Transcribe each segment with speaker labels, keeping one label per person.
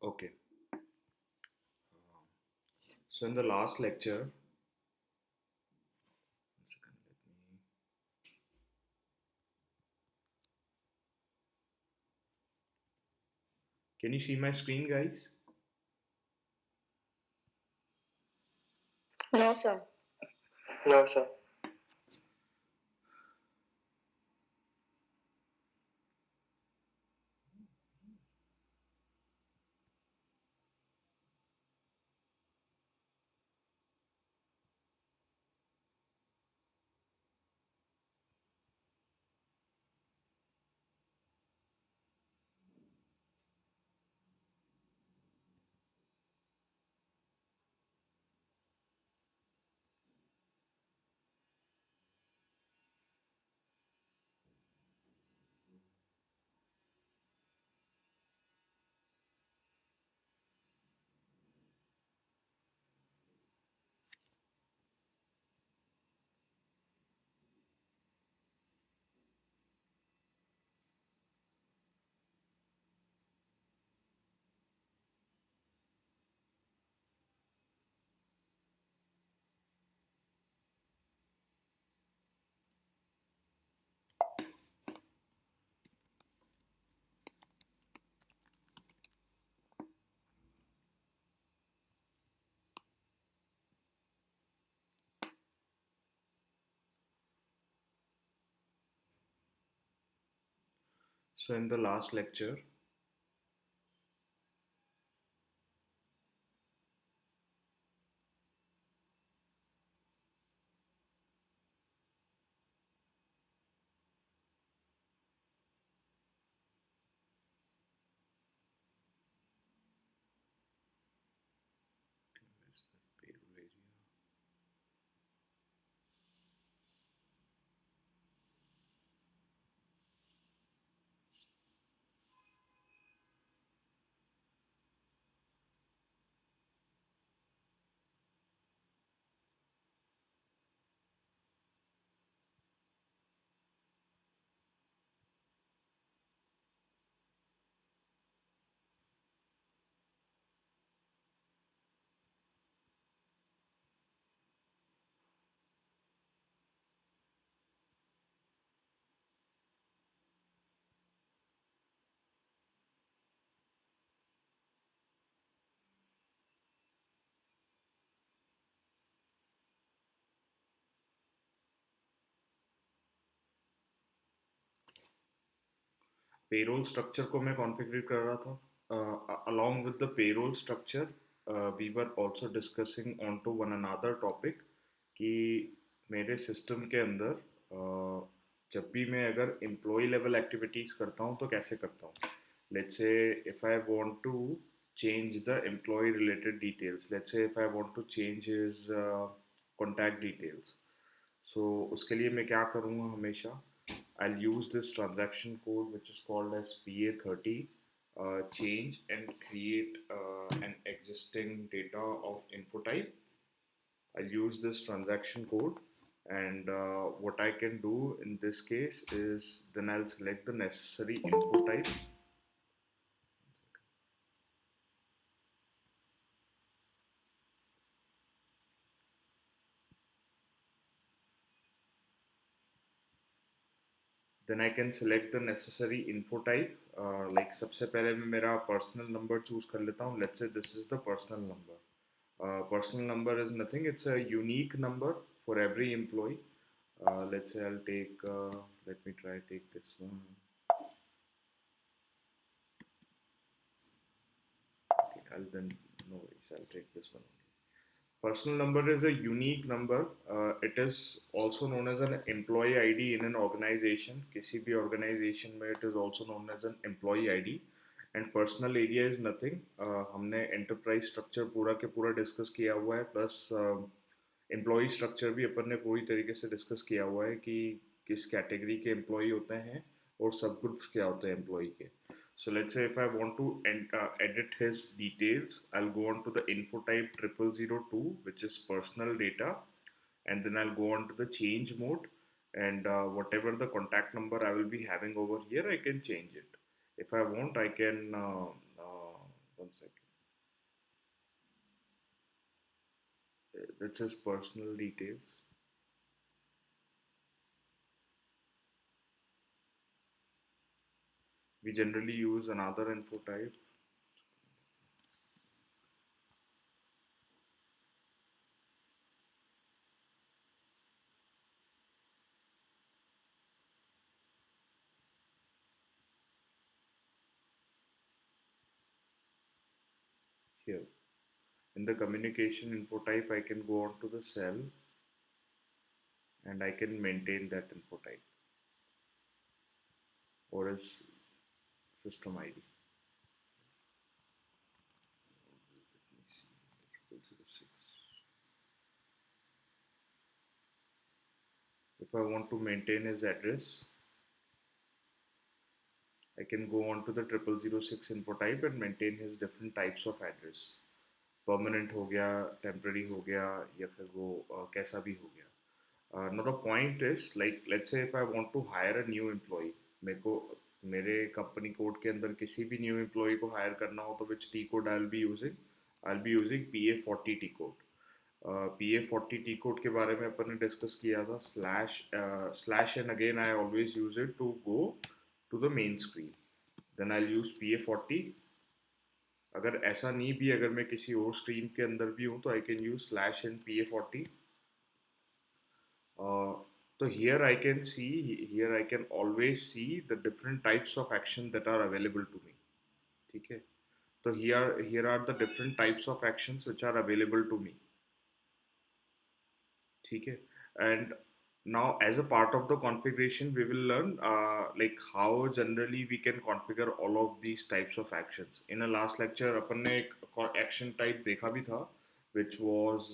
Speaker 1: Okay. So in the last lecture, one second, let me. Can you see my screen, guys?
Speaker 2: No, sir.
Speaker 1: No, sir. So in the last lecture, where's the payroll area? Payroll structure को मैं configure कर रहा था along with the payroll structure. We were also discussing on to one another topic कि मेरे system के अंदर जब भी मैं अगर एम्प्लॉय लेवल एक्टिविटीज़ करता हूँ तो कैसे करता हूँ. Let's say if I want to change the employee related details. Let's say if I want to change his contact details. So उसके लिए मैं क्या करूँगा हमेशा. I'll use this transaction code which is called as PA30, change and create an existing data of info type. I'll use this transaction code, and what I can do in this case is then I'll select the necessary info type. Then I can select the necessary info type. Like सबसे पहले मैं मेरा personal number choose कर लेता हूँ. Let's say this is the personal number. Personal number is nothing. It's a unique number for every employee. Let's say I'll take. Let me try take this one. Okay, I'll then no worries. I'll take this one. Personal number is a unique number. It is also known as an employee ID in an organization. किसी भी organization में it is also known as an employee ID. And personal area is nothing. हमने enterprise structure पूरा के पूरा discuss किया हुआ है. Plus एम्प्लॉय स्ट्रक्चर भी अपन ने पूरी तरीके से डिस्कस किया हुआ है कि किस कैटेगरी के एम्प्लॉय होते हैं और सब ग्रुप्स क्या होते हैं एम्प्लॉय के. So let's say if I want to edit his details, I'll go on to the info type 0002, which is personal data, and then I'll go on to the change mode, and whatever the contact number I will be having over here, I can change it. If I want, I can one second. That says personal details. We generally use another info type. Here in the communication info type, I can go on to the cell and I can maintain that info type or as system ID. If I want to maintain his address, I can go on to the 0006 info type and maintain his different types of address. Permanent हो गया, temporary हो गया, या फिर वो कैसा भी हो गया. Now the point is, like let's say if I want to hire a new employee, मेरे को मेरे कंपनी कोड के अंदर किसी भी न्यू एम्प्लॉय को हायर करना हो तो which T code I will be using PA40 T code. PA40 T code के बारे में अपन ने डिस्कस किया था. Slash and again I always use it to go to the main screen. Then I use PA40. अगर ऐसा नहीं भी, अगर मैं किसी और स्क्रीन के अंदर भी हूँ तो I can use slash and PA40. तो here I can always see the different types of action that are available to me. ठीक है. तो here are the different types of actions which are available to me. ठीक है. And now as a part of the configuration we will learn like how generally we can configure all of these types of actions. In a last lecture अपन ने एक action type देखा भी था which was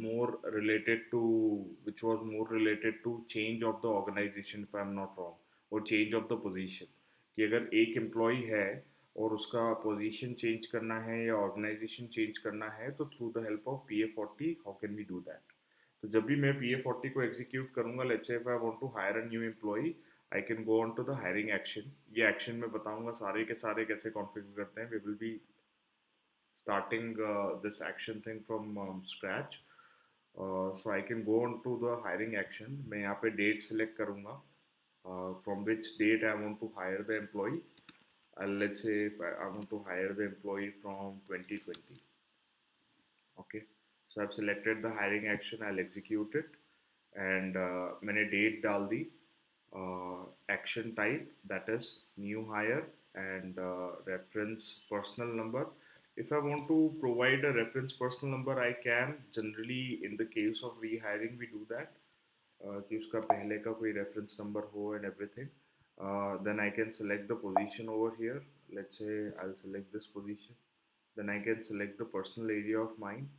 Speaker 1: more related to change of the organization if I am not wrong, or change of the position. कि अगर एक employ है और उसका पोजीशन चेंज करना है या ऑर्गेनाइजेशन चेंज करना है तो through the help of PA40 how can we do that. तो जब भी मैं PA40 को एग्जीक्यूट करूंगा, let's say if I want to hire a new employee, I can go on to the hiring action. ये एक्शन मैं बताऊंगा सारे के सारे कैसे कॉन्फ़िगर करते हैं. We will be starting this action thing from scratch. So I can go on to the hiring action. मैं यहाँ पे date select करूँगा from which date I want to hire the employee. Let's say if I want to hire the employee from 2020. Okay, so I've selected the hiring action. I'll execute it and मैंने date डाल दी. Action type, that is new hire, and reference personal number. If I want to provide a reference personal number, I can. Generally in the case of rehiring we do that कि उसका पहले का कोई reference number हो and everything. Then I can select the position over here. Let's say I'll select this position. Then I can select the personal area of mine.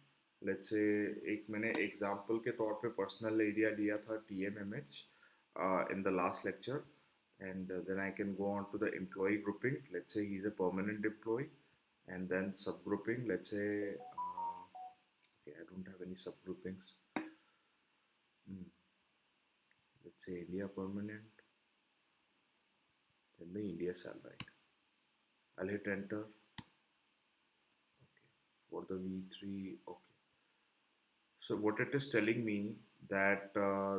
Speaker 1: Let's say एक मैंने example के तौर पे personal area लिया था TMMH in the last lecture. And then I can go on to the employee grouping. Let's say he's a permanent employee. And then subgrouping. Let's say okay, I don't have any subgroupings. Let's say India permanent. Then the India salary. I'll hit enter. Okay, for the V3. Okay. So what it is telling me that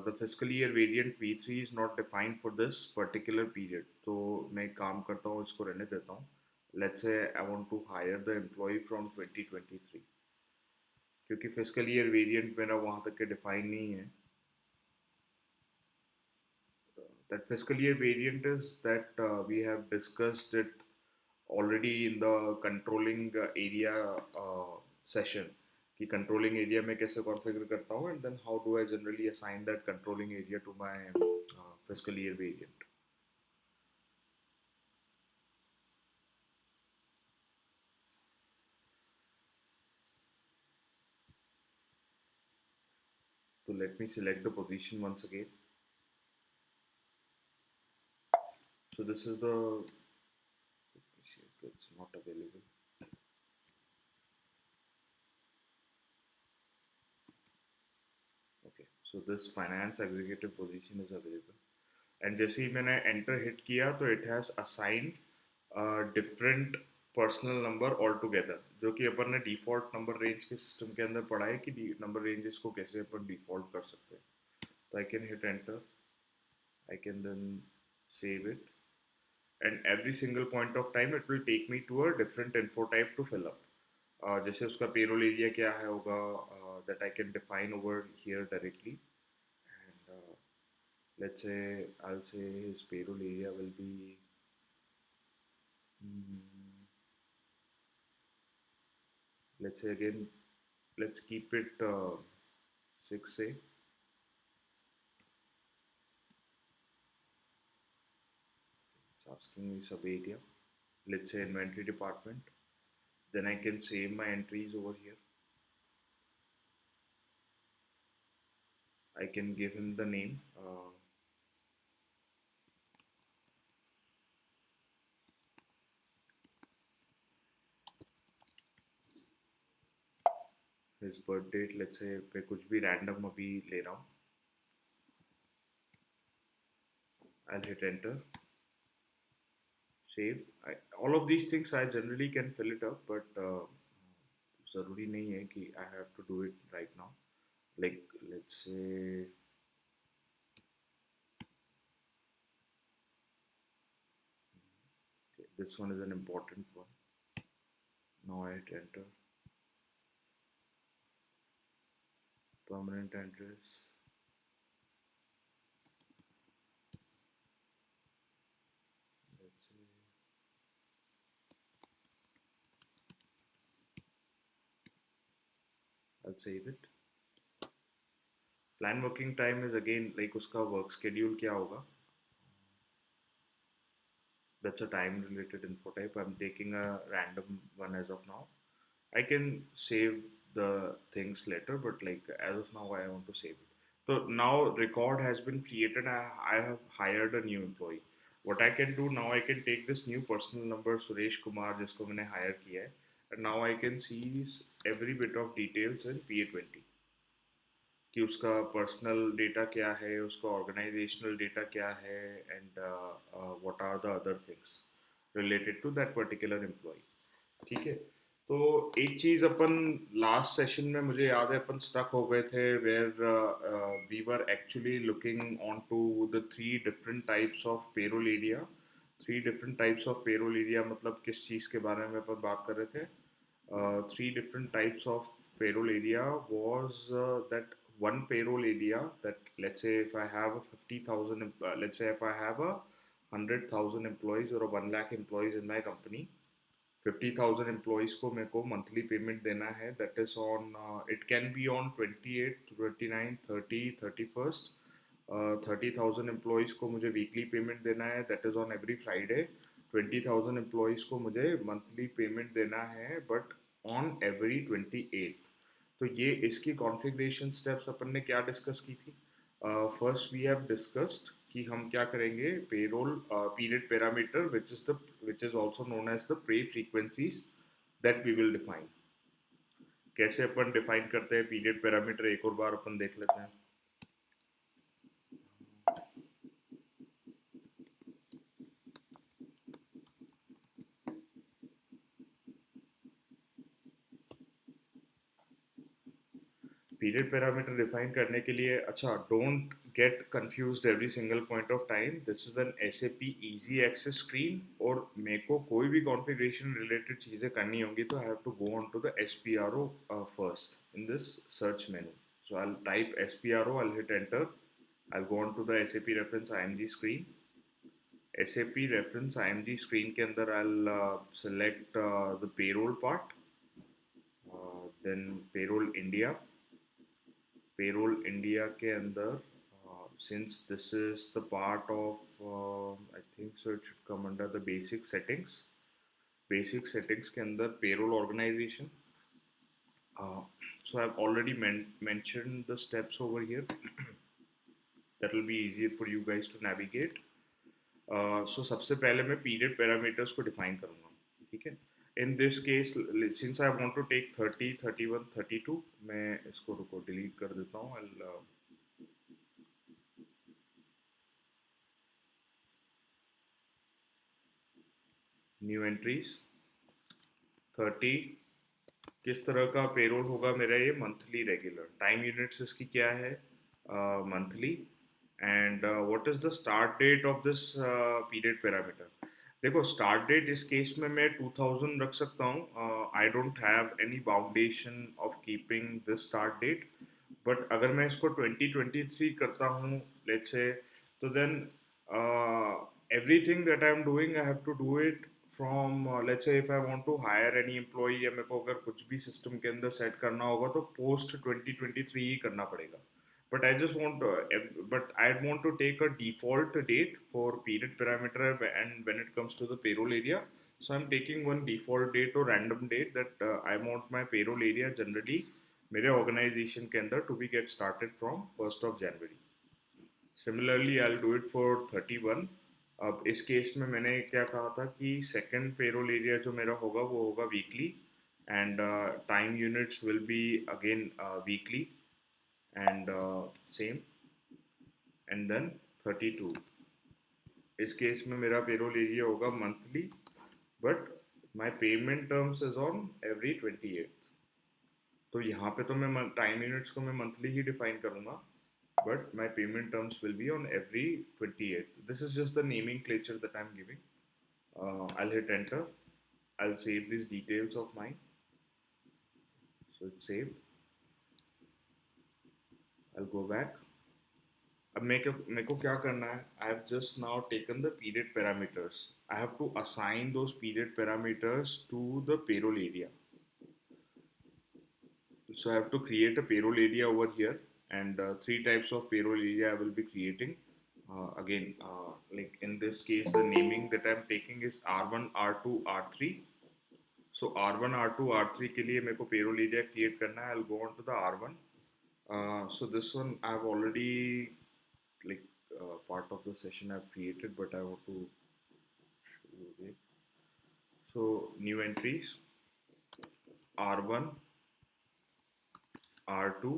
Speaker 1: the fiscal year variant V3 is not defined for this particular period. तो मैं एक काम करता हूँ, इसको रहने देता हूँ. Let's say I want to hire the employee from 2023. क्योंकि fiscal year variant मेरा वहाँ तक के define नहीं है. That fiscal year variant is that we have discussed it already in the controlling area session. कि कंट्रोलिंग एरिया में कैसे कॉन्फ़िगर करता हूँ and then how do I generally assign that controlling area to my fiscal year variant. So let me select the position once again. So this is the, it's not available. Okay, so this finance executive position is available. And जैसे ही मैंने enter hit किया तो it has assigned different personal number all together, जो कि अपन ने default number range के system के अंदर पढ़ा है कि नंबर रेंजेस को कैसे अपन डिफॉल्ट कर सकते हैं. तो I can hit enter, I can then save it, and every single point of time it will take me to a different info type to fill up. जैसे उसका पेरोल एरिया क्या है होगा, that I can define over here directly. And let's say I'll say his payroll area will be, mm, let's say again, let's keep it 6A. It's asking me sub area. Let's say inventory department. Then I can save my entries over here. I can give him the name. His birth date, let's say मैं कुछ भी random अभी ले रहा हूँ. I'll hit enter, save. All of these things I generally can fill it up, but ज़रूरी नहीं है कि I have to do it right now. Like let's say okay, this one is an important one. Now I hit enter. Permanent address. Let's say I'll save it. Plan working time is again like उसका work schedule क्या होगा. That's a time related info type. I'm taking a random one as of now. I can save the things later, but like as of now, I want to save it. So now record has been created. I have hired a new employee. What I can do now, I can take this new personal number Suresh Kumar जिसको मैंने hire किया है, and now I can see every bit of details in PA20. कि उसका personal data क्या है, उसका organisational data क्या है, and what are the other things related to that particular employee. ठीक है. तो एक चीज अपन लास्ट सेशन में मुझे याद है अपन स्टक हो गए थे where we were actually looking on to the three different types of payroll area. Three different types of payroll area मतलब किस चीज़ के बारे में अपन बात कर रहे थे. Three different types of payroll area was that one payroll area that let's say if I have a 50,000 let's say if I have a 100,000 employees or a 1 lakh employees in my company, 50,000 employees को मेरे को monthly payment देना है. That is on it can be on 28, 29, 30, 31st. 30,000 employees को मुझे weekly payment देना है, that is on every Friday. 20,000 employees को मुझे मंथली पेमेंट देना है बट ऑन एवरी 28th. तो ये इसकी कॉन्फ़िगरेशन स्टेप्स अपन ने क्या डिस्कस की थी. फर्स्ट वी हैव डिस्कस्ड कि हम क्या करेंगे, payroll period parameter which is also known as the pay frequencies that we will define. कैसे अपन डिफाइन करते हैं पीरियड पैरामीटर, एक और बार अपन देख लेते हैं. पीरियड पैरामीटर डिफाइन करने के लिए, अच्छा don't get confused every single point of time, this is an SAP easy access screen. और मेरे को कोई भी कॉन्फ़िगरेशन रिलेटेड चीज़ें करनी होंगी तो I have to go on to the SPRO first in this search menu. So I will type SPRO, I will hit enter, I will go on to the SAP reference IMG screen. SAP reference IMG screen के अंदर I will select the payroll part, then payroll India. Payroll India के अंदर since this is the part of I think so it should come under the basic settings. Basic settings के अंदर payroll organization. So I've already mentioned the steps over here. That will be easier for you guys to navigate. So सबसे पहले मैं period parameters को define करूँगा. ठीक है. In this case, since I want to take 30, 31, 32, मैं इसको रुको delete कर देता हूँ. I'll new entries. 30, किस तरह का पेरोल होगा मेरा ये? Monthly regular. टाइम यूनिट्स इसकी क्या है? Monthly. And what is the start date of this period parameter? देखो, स्टार्ट डेट इस केस में मैं 2000 रख सकता हूँ। I don't have any boundation of keeping this start date. But अगर मैं इसको 2023 करता हूँ, लेट्स से, तो then everything that I'm doing, I have to do it from, let's say if I want to hire any employee, या मेरे को अगर कुछ भी सिस्टम के अंदर सेट करना होगा तो पोस्ट 2023 ही करना पड़ेगा. But I just want to, but I want to take a default date for period parameter and when it comes to the payroll area. So I'm taking one default date or random date that I want my payroll area generally मेरे organization के अंदर to be get started from 1st of January. Similarly I do it for 31. अब इस case में मैंने क्या कहा था कि सेकंड पेरोल एरिया जो मेरा होगा वो होगा weekly, and time units will be again weekly, and same, and then 32. इस केस में मेरा पेरोल एरिया होगा monthly, but my payment terms is on every 28th. तो यहाँ पे तो मैं टाइम यूनिट्स को मैं मंथली ही डिफाइन करूँगा, but my payment terms will be on every 28th. This is just the nomenclature that I'm giving. I'll hit enter. I'll save these details of mine. So it's saved. I'll go back. अब मेरे को क्या करना है? I have just now taken the period parameters. I have to assign those period parameters to the payroll area. So I have to create a payroll area over here, and three types of payroll area I will be creating. Again, like in this case, the naming that I'm taking is R1, R2, R3. So R1, R2, R3 के लिए मेरे को payroll area create करना है. I'll go on to the R1. So this one I've already, like, part of the session I've created, but I want to show you again. So new entries, R1, R2,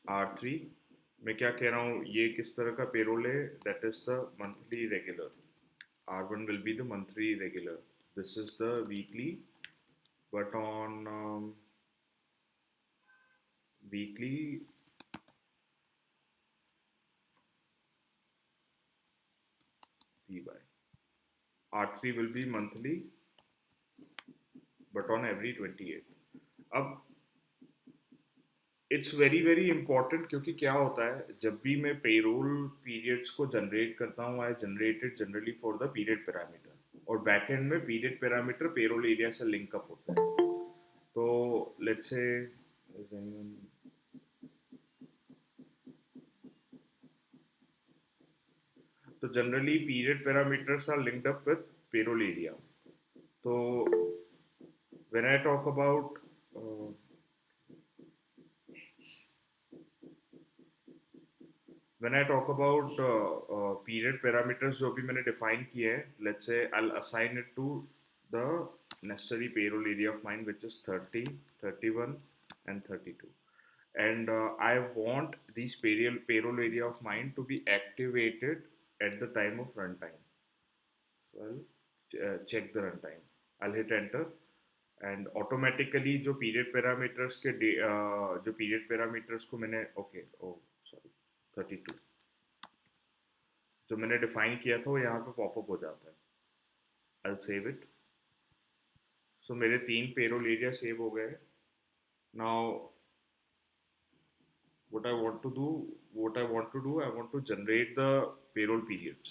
Speaker 1: R3. मैं क्या कह रहा हूँ, ये किस तरह का payroll है? That is the monthly regular. R1 will be the monthly regular. This is the weekly, but on weekly by R3 will be monthly, but on every 28th. अब इट्स वेरी वेरी इंपॉर्टेंट, क्योंकि क्या होता है जब भी मैं payroll periods को generate करता हूँ, I generated generally for the period parameter, और बैक एंड में पीरियड पैरामीटर पेरोल एरिया से लिंक अप होता है. तो लेट्स से, तो generally period parameters are linked up with payroll area. तो when I talk about when I talk about period parameters जो भी मैंने define किए हैं, let's say I'll assign it to the necessary payroll area of mine, which is 30, 31 and 32. And I want these payroll area of mine to be activated at the time of runtime. So I'll check the runtime. I'll hit enter, and automatically जो period parameters के जो period parameters को मैंने sorry 32 जो मैंने define किया था वो यहाँ पे पॉपअप हो जाता है. I'll save it. So मेरे 3 पेरोल एरिया सेव हो गए. Now what I want to do, I want to generate the payroll periods.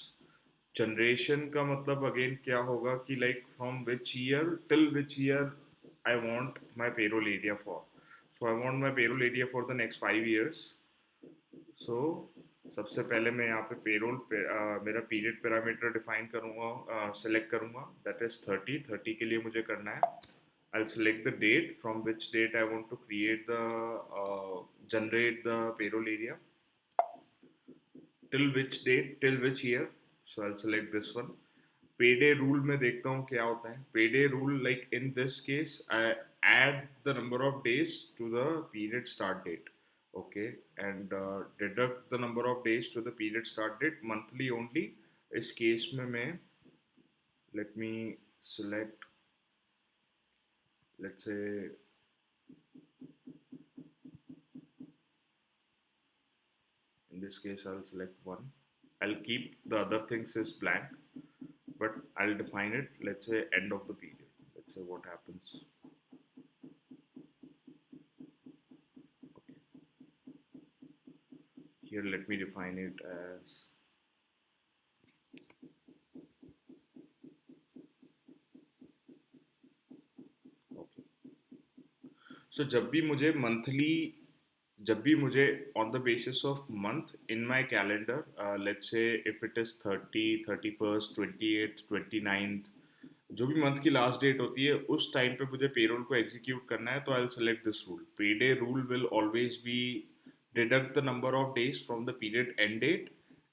Speaker 1: Generation का मतलब अगेन क्या होगा कि like from which year till which year I want my payroll area for. So I want my payroll area for the next 5 years. सो सबसे पहले मैं यहाँ पे पेरोल मेरा पीरियड पैरामीटर डिफाइन करूँगा, सेलेक्ट करूँगा, दैट इज 30 के लिए मुझे करना है. I'll select the date from which date I want to create the generate the payroll area, till which date, till which year. So I'll select this one. Payday rule में देखता हूँ क्या होता है. Payday rule, like in this case, I add the number of days to the period start date. Okay, and deduct the number of days to the period start date monthly only. इस case में मैं, let me select let's say in this case I'll select 1. I'll keep the other things as blank, but I'll define it, let's say end of the period. Let's say what happens. Okay. Here let me define it as, okay. So जब भी मुझे on the basis of month in my calendar, let's say if it is 30, 31st, 28th, 29th, जो भी month की last date होती है उस time पे मुझे पेरोल को एग्जीक्यूट करना है, तो I will select this rule. Pay day rule will always be deduct the number of days from the period end date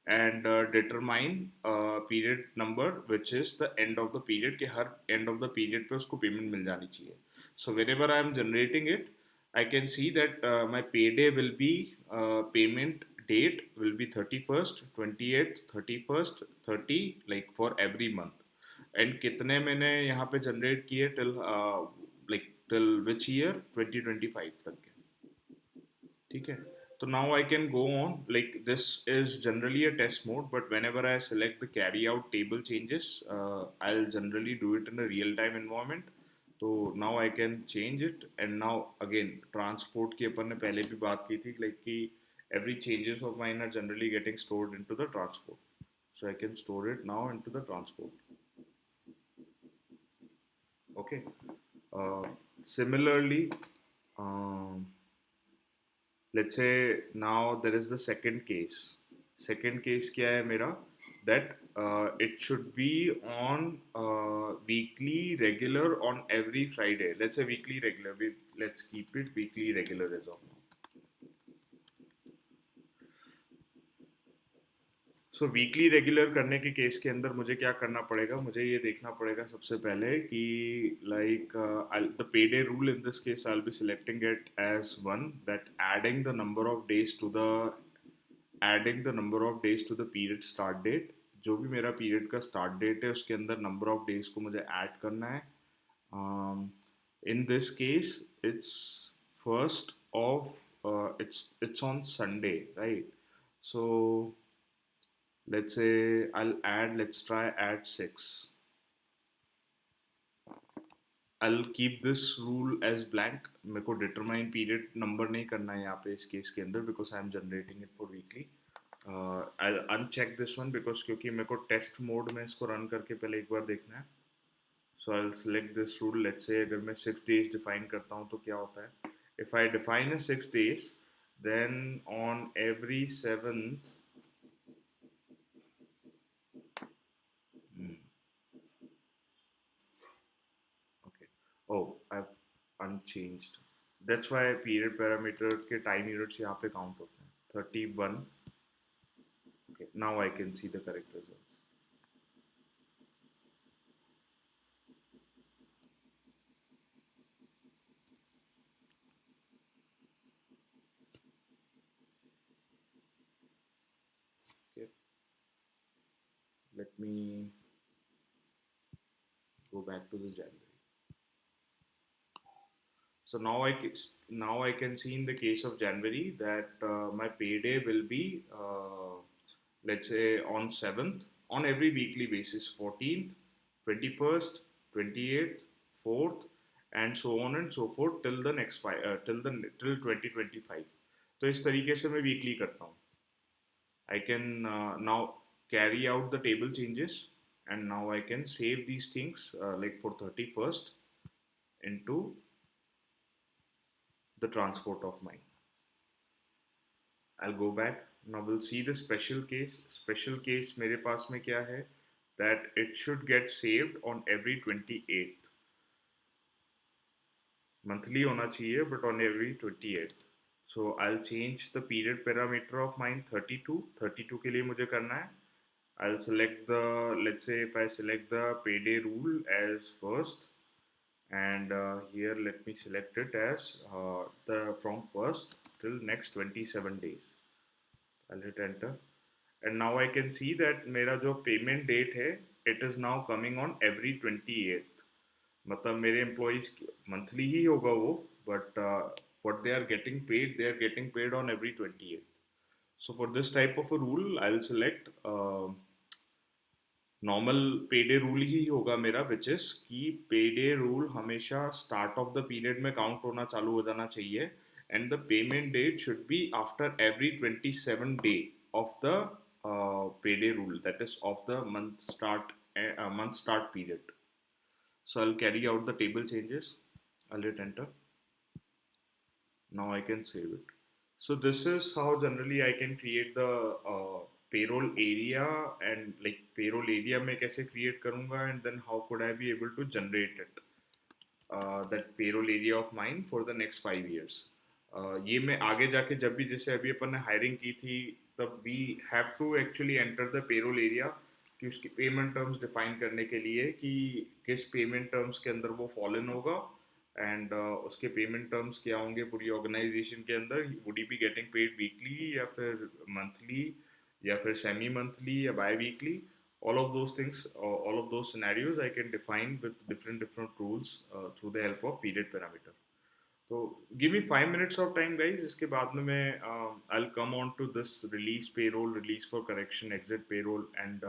Speaker 1: and determine period number which is the end of the period, के हर end of the period पे उसको payment मिल जानी चाहिए. So whenever I am generating it, I can see that my payday will be payment date will be 31st, 28th, 31st, 30, like for every month. And कितने मैंने यहाँ पे generate किए till like till which year, 2025 तक के. ठीक है. तो now I can go on, like this is generally a test mode, but whenever I select the carry out table changes, I'll generally do it in a real time environment. तो now I can change it, and now again transport की अपन ने पहले भी बात की थी, like कि every changes of mine are generally getting stored into the transport. So I can store it now into the transport. Okay. uh, Similarly, um, let's say now there is the second case. Second case क्या है मेरा, that it should be on weekly regular on every Friday. Let's say weekly regular. Let's keep it weekly regular as of now. So weekly regular करने के case के अंदर मुझे क्या करना पड़ेगा, मुझे ये देखना पड़ेगा सबसे पहले कि like the pay day rule in this case I will be selecting it as 1, that adding the number of days to the period start date. जो भी मेरा पीरियड का स्टार्ट डेट है उसके अंदर नंबर ऑफ डेज को मुझे add करना है. इन this case it's first of its on Sunday, right? So let's say let's try add 6. I'll keep this rule as blank. मेरे को determine period number नहीं करना है यहाँ पे इस केस के अंदर, because I'm generating it for weekly. I'll uncheck this one because क्योंकि मेरे को test mode में इसको run करके पहले एक बार देखना है. So I'll select this rule. Let's say अगर मैं 6 days define करता हूँ तो क्या होता है? If I define a 6 days, then on every 7th, okay. Oh, I've unchanged. That's why period parameter के time units यहाँ पे count होते हैं. 31. Okay, now I can see the correct results. Okay, let me go back to the January. So now I can see in the case of January that my payday will be let's say on 7th on every weekly basis, 14th, 21st, 28th, 4th, and so on and so forth till the next till 2025. तो इस तरीके से मैं weekly करता हूँ. I can now carry out the table changes, and now I can save these things like for 31st into the transport of mine. I'll go back. Now we'll see the special case. Special case मेरे पास में क्या है? That it should get saved on every 28th. Monthly होना चाहिए, but on every 28th. So I'll change the period parameter of mine 32. 32 के लिए मुझे करना है. I'll select the, let's say if I select the payday rule as first, and here let me select it as the from first till next 27 days. I'll hit enter, and now I can see that मेरा जो payment date है, it is now coming on every 28th. मतलब मेरे employees monthly ही होगा वो, but what they are getting paid, they are getting paid on every 28th. So for this type of a rule, I'll select normal payday rule ही होगा मेरा, which is कि payday rule हमेशा start of the period में count होना चालू हो जाना चाहिए, and the payment date should be after every 27 day of the payday rule, that is of the month start period. So I'll carry out the table changes. I'll hit enter. Now I can save it. So this is how generally I can create the payroll area, and like payroll area में कैसे create करूँगा, and then how could I be able to generate it, that payroll area of mine for the next 5 years. ये मैं आगे जाके जब भी, जैसे अभी अपन ने हायरिंग की थी, तब we have to actually enter the payroll area, कि उसकी पेमेंट टर्म्स डिफाइन करने के लिए कि किस पेमेंट टर्म्स के अंदर वो फॉल इन होगा, एंड उसके पेमेंट टर्म्स क्या होंगे पूरी ऑर्गेनाइजेशन के अंदर, would he be getting paid weekly या फिर मंथली या फिर सेमी मंथली या by weekly. All of those things, all of those scenarios I can define with different rules through the help of period parameter. So give me 5 minutes of time, guys. इसके बाद में मैं I'll come on to this release payroll, release for correction, exit payroll, and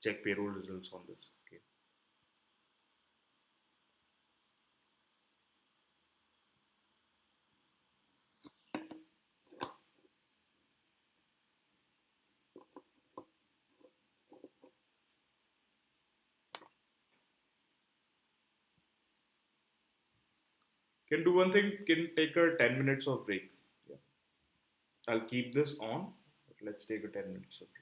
Speaker 1: check payroll results on this. Okay. Can do one thing. Can take a 10 minutes of break. Yeah. I'll keep this on. But let's take a 10 minutes of break.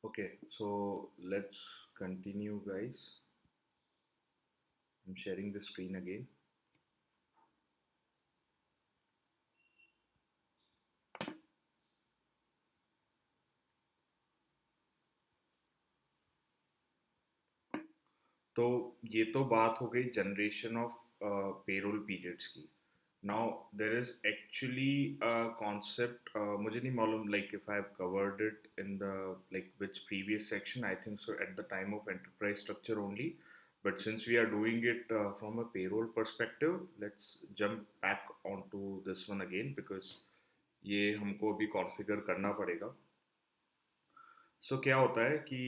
Speaker 1: Okay, so let's continue, guys. I'm sharing the screen again. तो ये तो बात हो गई generation of payroll periods की. Now there is actually concept, मुझे नहीं मालूम like if I have covered it in the like which previous section. I think so at the time of enterprise structure only, but since we are doing it from a payroll perspective, let's jump back onto this one again because ये हमको अभी configure करना पड़ेगा. सो क्या होता है कि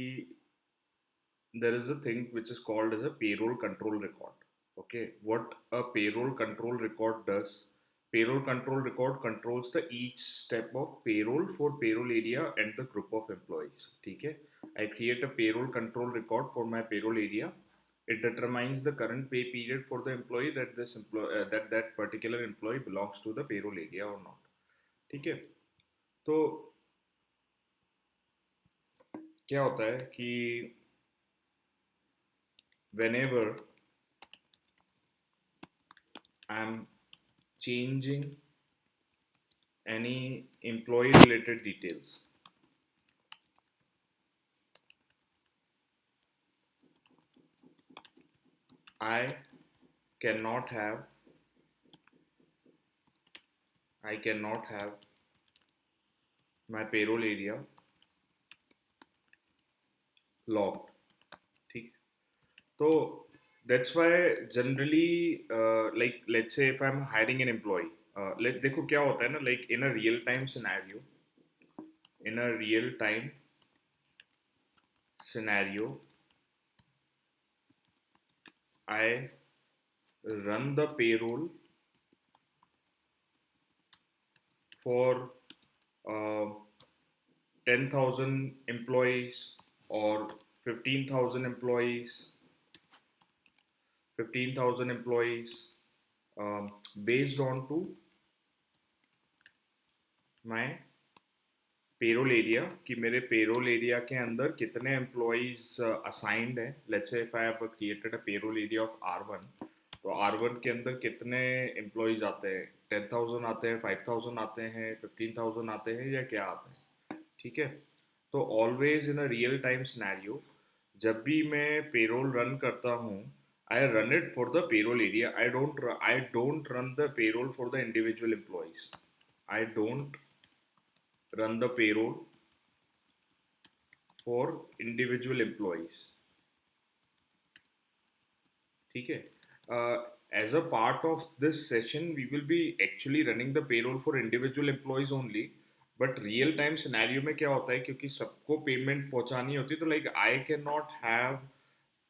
Speaker 1: there is a thing which is called as a payroll control record. Okay, what a payroll control record does, payroll control record controls the each step of payroll for payroll area and the group of employees. Okay, I create a payroll control record for my payroll area. It determines the current pay period for the employee that that particular employee belongs to the payroll area or not. ठीक है. तो क्या होता है कि whenever I'm changing any employee related details, I cannot have I cannot have my payroll area logged. ठीक है. तो that's why generally like let's say if I'm hiring an employee, let देखो क्या होता है ना, like in a real time scenario I run the payroll for uh, 10,000 employees or 15,000 employees, 15,000 employees, based on to my payroll area कि मेरे payroll area के अंदर कितने एम्प्लॉयज असाइंड हैं. Let's say if I have created a payroll area of R1, तो R1 के अंदर कितने एम्प्लॉयज आते हैं, 10,000 आते हैं, 5,000 आते हैं, 15,000 आते हैं या क्या आते हैं. ठीक है. तो always in a real time scenario जब भी मैं पेरोल रन करता हूँ, I run it for the payroll area. I don't run the payroll for the individual employees. I don't run the payroll for individual employees. ठीक है. As a part of this session we will be actually running the payroll for individual employees only, but real time scenario में क्या होता है, क्योंकि सबको payment पहुंचानी होती है, तो like I can not have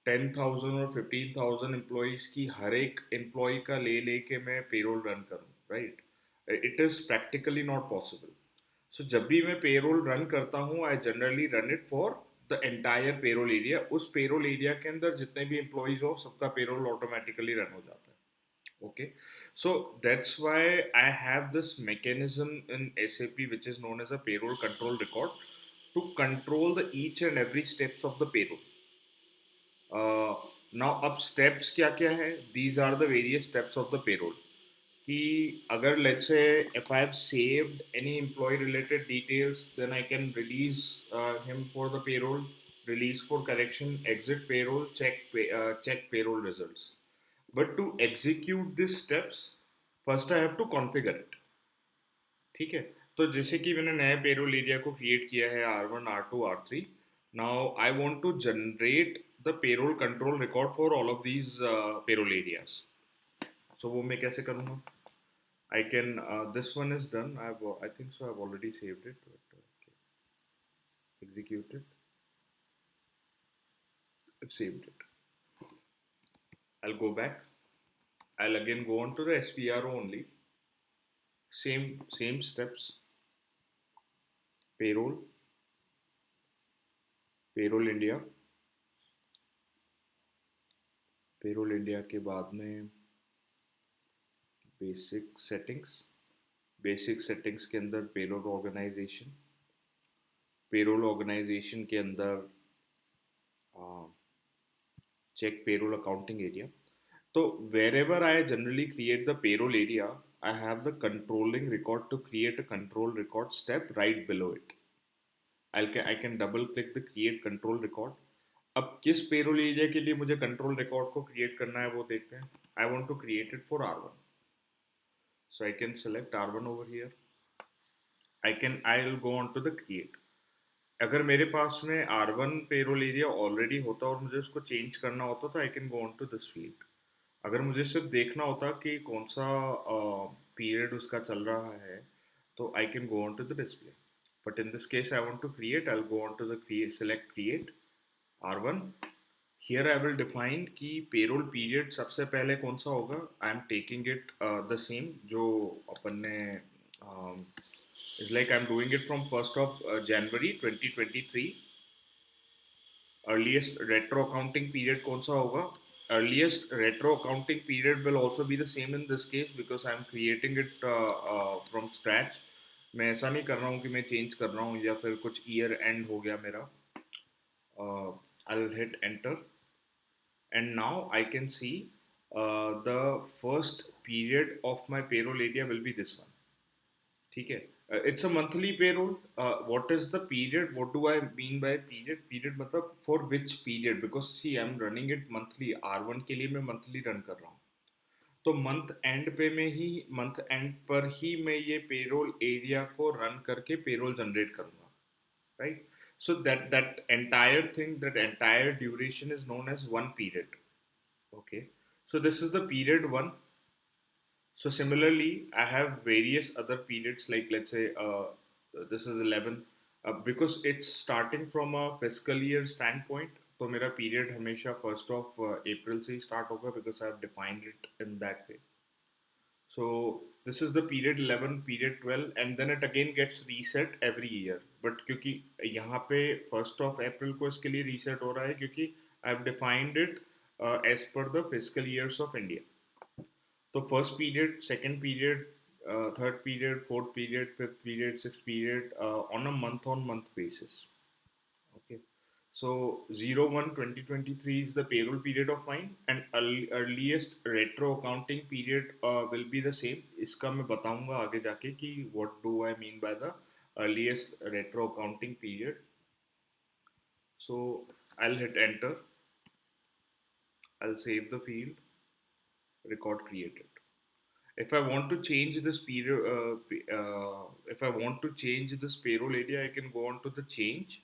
Speaker 1: 10,000 और 15,000 एम्प्लॉयज़ की हर एक एम्प्लॉय का ले के मैं पेरोल रन करूँ, right. It is practically not possible. So जब भी मैं पेरोल रन करता हूँ I generally run it for the entire payroll area. उस पेरोल एरिया के अंदर जितने भी एम्प्लॉयज हो सबका पेरोल ऑटोमेटिकली रन हो जाता है. Okay. So that's why I have this mechanism in SAP which is known as a payroll control record to control the each and every steps of the payroll. Now अब steps क्या क्या है, these are the various steps of the payroll. कि अगर let's say if I have saved any employee related details then I can release him for the payroll, release for correction, exit payroll, check payroll results. But to execute this steps first I have to configure it. ठीक है. तो जैसे कि मैंने नए payroll area को create किया है R1, R2, R3. Now I want to generate the payroll control record for all of these payroll areas. So वो मैं कैसे करूँगा. I can, this one is done. I think so. I've already saved it. But, okay. Execute it. I've saved it. I'll go back. I'll again go on to the SPRO only. Same steps. Payroll, Payroll India, Payroll India के बाद में basic settings, basic settings के अंदर payroll organisation के अंदर check payroll accounting area. So wherever I generally create the payroll area, I have the controlling record to create a control record step right below it. I can double click the create control record. अब किस payroll area के लिए मुझे control record को create करना है वो देखते हैं. I want to create it for R1. So I can select R1 over here. I will go on to the create. अगर मेरे पास में R1 पेरोल एरिया ऑलरेडी होता और मुझे उसको चेंज करना होता तो I can go on to this field. अगर मुझे सिर्फ देखना होता कि कौन सा पीरियड उसका चल रहा है तो I can go on to the display. But in this case I want to create. I will go on to the create, select create R1. Here I will define कि पेरोल पीरियड सबसे पहले कौन सा होगा. I am taking it the same जो अपन ने is like I am doing it from 1st of January 2023. Earliest retro accounting period कौन सा होगा. Earliest retro accounting period will also be the same in this case because I am creating it from scratch. मैं ऐसा नहीं कर रहा हूँ कि मैं चेंज कर रहा हूँ या फिर कुछ ईयर एंड हो गया मेरा. I'll hit enter and now I can see the first period of my payroll area will be this one. ठीक है. It's a monthly payroll. What is the period? What do I mean by period? Period मतलब for which period? Because see, I'm running it monthly. R1 के लिए मैं monthly run कर रहा हूँ. तो मंथ एंड पर ही मैं ये पेरोल एरिया को रन करके पेरोल जनरेट करूँगा. Right. So that entire thing, that entire duration is known as one period. Okay. So this is the period one. So similarly, I have various other periods like let's say this is 11 because it's starting from a fiscal year standpoint. तो मेरा period हमेशा 1st of April से ही start होगा because I have defined it in that way. So this is the period 11, period 12 and then it again gets reset every year. But क्योंकि यहाँ पे 1st of April को इसके लिए reset हो रहा है क्योंकि I have defined it as per the fiscal years of India. तो first period, second period, third period, fourth period, fifth period, six period on month basis. Okay. So 01/2023 is the payroll period of mine and earliest retro accounting period will be the same. इसका मैं बताऊंगा आगे जाके कि what do I mean by the earliest retro accounting period. So I'll hit enter. I'll save the field. Record created. If I want to change this period, if I want to change this payroll area, I can go on to the change.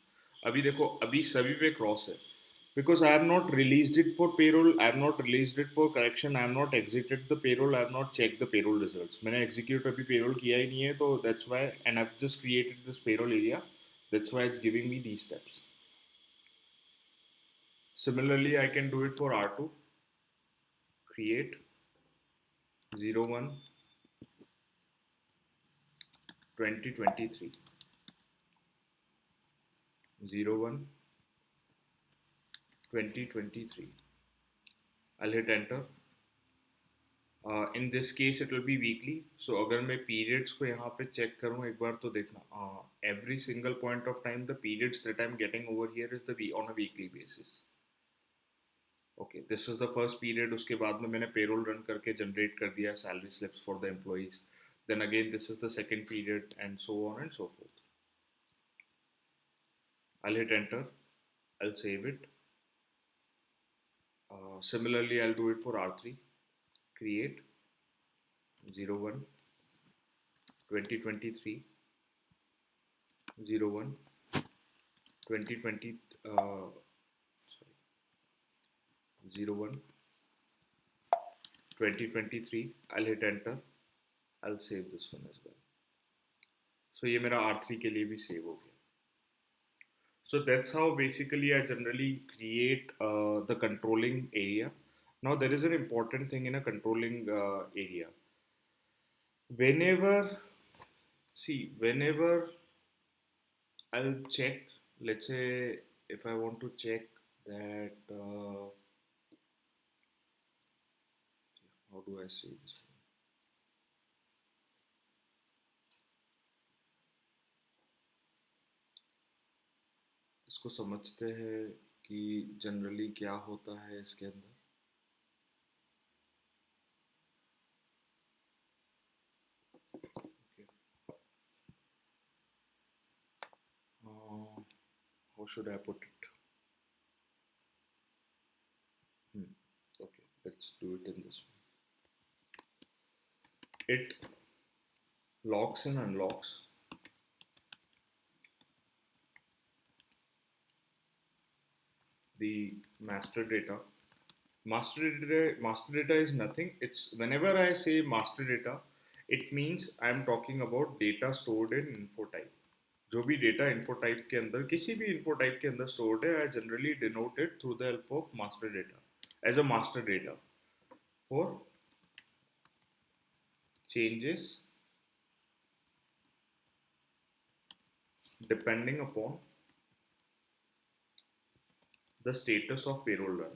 Speaker 1: अभी देखो अभी सभी पे cross है because I have not released it for payroll, I have not released it for correction, I have not exited the payroll, I have not checked the payroll results. मैंने execute अभी payroll किया ही नहीं है तो that's why, and I've just created this payroll area, that's why it's giving me these steps. Similarly, I can do it for R2. Create 01 2023 01 2023. I'll hit enter. In this case it will be weekly. So अगर मैं periods को यहाँ पे check करूँ एक बार तो देखना every single point of time the periods that I'm getting over here is on a weekly basis. Okay, this is the first period. उसके बाद में मैंने payroll run करके generate कर दिया salary slips for the employees. Then again this is the second period and so on and so forth. I'll hit enter. I'll save it. Similarly, I'll do it for R3. Create 01 2023 01 2020 sorry 01 2023. I'll hit enter. I'll save this one as well. So ये मेरा R3 के लिए भी save हो गया. So that's how basically I generally create the controlling area. Now there is an important thing in a controlling area. Whenever, see, whenever I'll check, let's say if I want to check that, how do I say this? इसको समझते हैं कि generally क्या होता है इसके अंदर. Okay. How should I put it? Okay, let's do it in this way. It locks and unlocks the master data. Master data is nothing. It's whenever I say master data, it means I am talking about data stored in info type. जो भी data info type के अंदर किसी भी info type के अंदर stored है I generally denote it through the help of master data as a master data for changes depending upon the status of payroll run.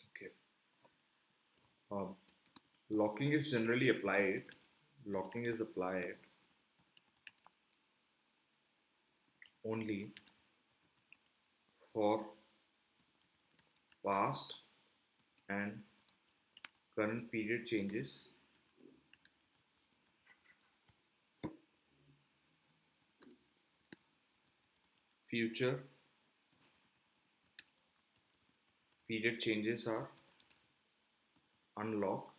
Speaker 1: Okay. Um, locking is generally applied. Locking is applied only for past and current period changes future period changes are unlocked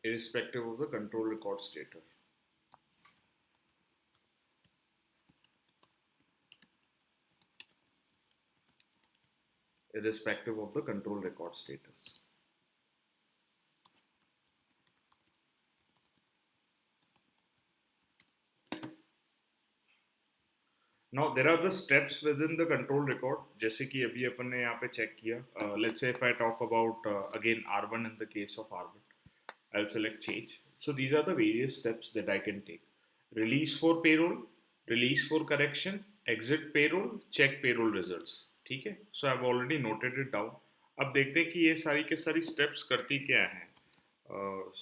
Speaker 1: irrespective of the control record status. Irrespective of the control record status. Now there are the steps within the control record. जैसे कि अभी अपन ने यहाँ पे check किया. Let's say if I talk about again R1 in the case of R1, I'll select change. So these are the various steps that I can take. Release for payroll, release for correction, exit payroll, check payroll results. ठीक है? So I've already noted it down. अब देखते हैं कि ये सारी के सारी steps करती क्या हैं.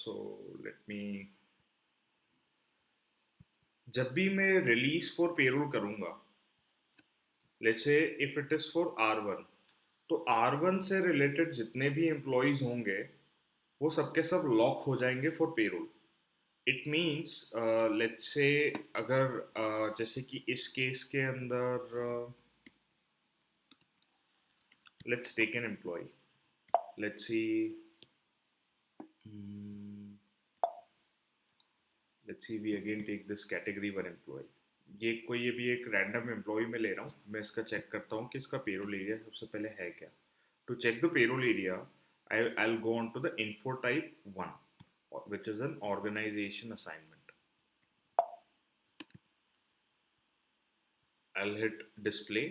Speaker 1: So let me. जब भी मैं release for payroll करूँगा, let's say if it is for R1, तो R1 से रिलेटेड जितने भी एम्प्लॉयज होंगे वो सबके सब लॉक हो जाएंगे for payroll. It means let's say अगर जैसे कि इस केस के अंदर let's take an employee. Let's see let's see we again take this category one employee. ये भी एक रैंडम एम्प्लॉय में ले रहा हूँ. मैं इसका चेक करता हूँ कि इसका पेरोल एरिया सबसे पहले है क्या. To check the payroll area I'll go on to the info type 1, which is an organization assignment. I'll hit display.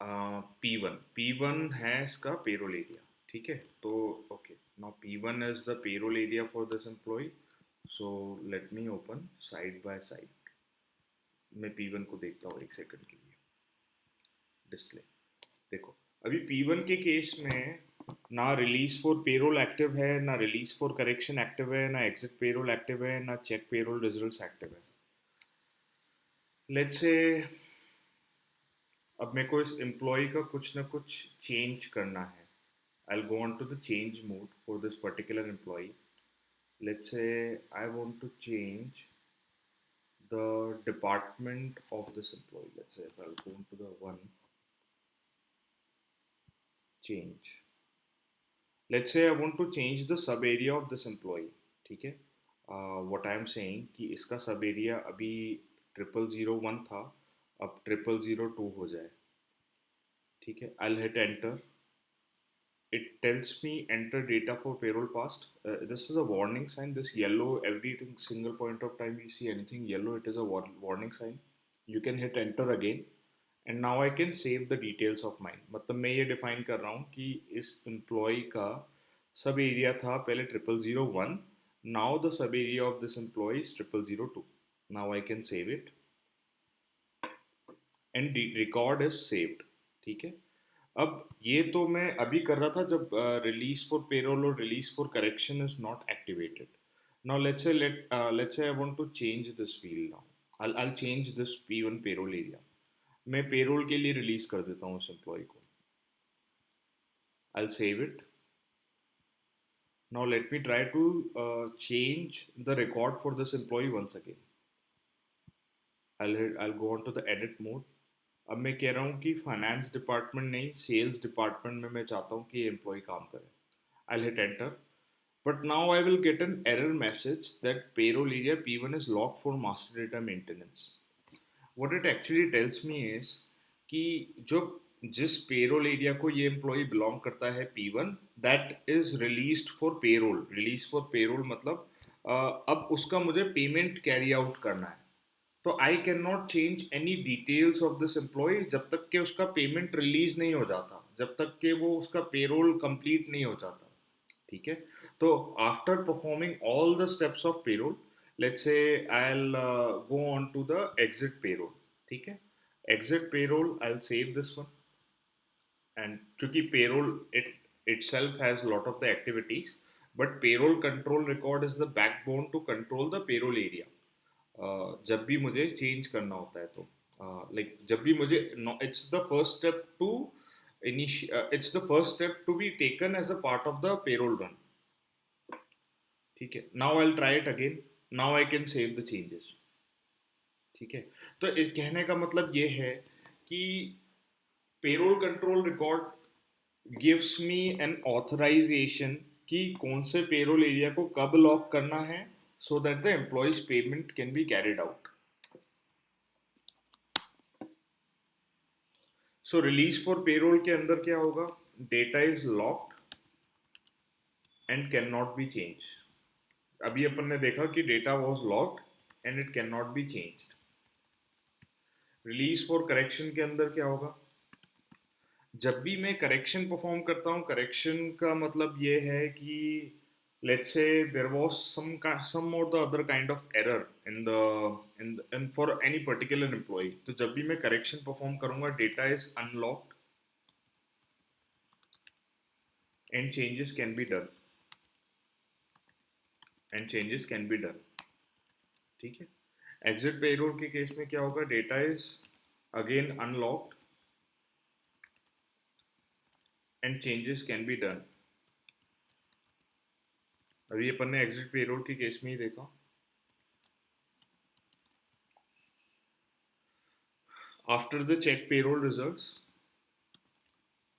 Speaker 1: P1. P1 है इसका payroll area. ठीक है. तो okay. Now P1 is the payroll area for this employee. So let me open side by side. मैं P1 को देखता हूँ एक सेकंड के लिए. Display. देखो अभी P1 के केस में ना रिलीज फॉर पेरोल एक्टिव है, ना रिलीज फॉर करेक्शन एक्टिव है, ना एग्जिट पेरोल एक्टिव है, ना चेक पेरोल रिजल्ट्स एक्टिव है. लेट्स से अब मेरे को इस एम्प्लॉय का कुछ ना कुछ चेंज करना है. I will go on to the change mode for this particular employee. Let's say I want to change the department of this employee. Let's say if I'll go into the one change. Let's say I want to change the sub area of this employee. ठीक है. What I am saying कि इसका सब area अभी 0001 था, अब 0002 हो जाए, ठीक है. I'll hit enter. It tells me enter data for payroll past. This is a warning sign. This yellow, every single point of time you see anything yellow, it is a warning sign. You can hit enter again, and now I can save the details of mine. मतलब मैं ये define कर रहा हूँ कि इस employee का सब area था पहले 0001. Now the sub area of this employee is 0002. Now I can save it and record is saved. ठीक है. अब ये तो मैं अभी कर रहा था जब रिलीज फॉर पेरोल और release for correction is not activated. Now let's say I want to change this field. Now I'll change this P1 payroll area. मैं पेरोल के लिए रिलीज कर देता हूँ उस एम्प्लॉय को. I'll save it. Now let me try to change the record for this employee once again. I'll go on to the edit mode. अब मैं कह रहा हूँ कि फाइनेंस डिपार्टमेंट नहीं, सेल्स डिपार्टमेंट में मैं चाहता हूँ कि ये एम्प्लॉय काम करे. I'll hit enter. But now I will get an error message that payroll area P1 is locked for master data maintenance. What it actually tells me is कि जो जिस पेरोल एरिया को ये एम्प्लॉय बिलोंग करता है P1, that is released for payroll. Release for payroll मतलब अब उसका मुझे पेमेंट कैरी आउट करना है. तो I can not change any details of this employee जब तक कि उसका पेमेंट रिलीज नहीं हो जाता, जब तक कि वो उसका पेरोल कंप्लीट नहीं हो जाता. ठीक है. तो after performing all the steps of payroll, let's say I will go on to the exit payroll. ठीक है. Exit payroll, I will save this one. And क्योंकि payroll itself has lot of the activities, but payroll control record is the backbone to control the payroll area. जब भी मुझे change करना होता है तो लाइक जब भी मुझे, it's the first step to it's the first step to be taken as a part of the payroll run. ठीक है. Now I will try it again. Now I can save the changes. ठीक है. तो इस कहने का मतलब ये है कि payroll control record gives me an authorisation कि कौन से पेरोल एरिया को कब लॉक करना है, so that the employee's payment can be carried out. So release for payroll के अंदर क्या होगा? Data is locked and cannot be changed. अभी अपन ने देखा कि data was locked and it cannot be changed. Release for correction के अंदर क्या होगा? जब भी मैं करेक्शन परफॉर्म करता हूँ, करेक्शन का मतलब ये है कि let's say there was some or the other kind of error in for any particular employee. तो जब भी मैं correction perform करूँगा, data is unlocked and changes can be done. ठीक है. Exit payroll के केस में क्या होगा? Data is again unlocked and changes can be done. अभी अपन ने एग्जिट पेरोल के केस में ही देखा. After the check payroll results,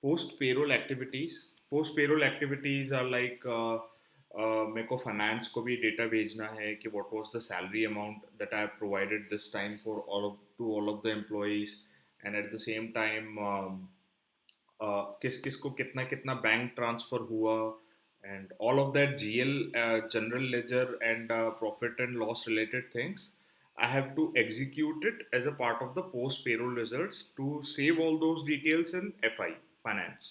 Speaker 1: post payroll activities are like मेरे को फाइनेंस को भी डेटा भेजना है कि what was the salary amount that I have provided this time for all of the employees, and at the same time किस किस को कितना कितना बैंक ट्रांसफ़र हुआ, and all of that GL, general ledger and profit and loss related things, I have to execute it as a part of the post payroll results to save all those details in FI finance.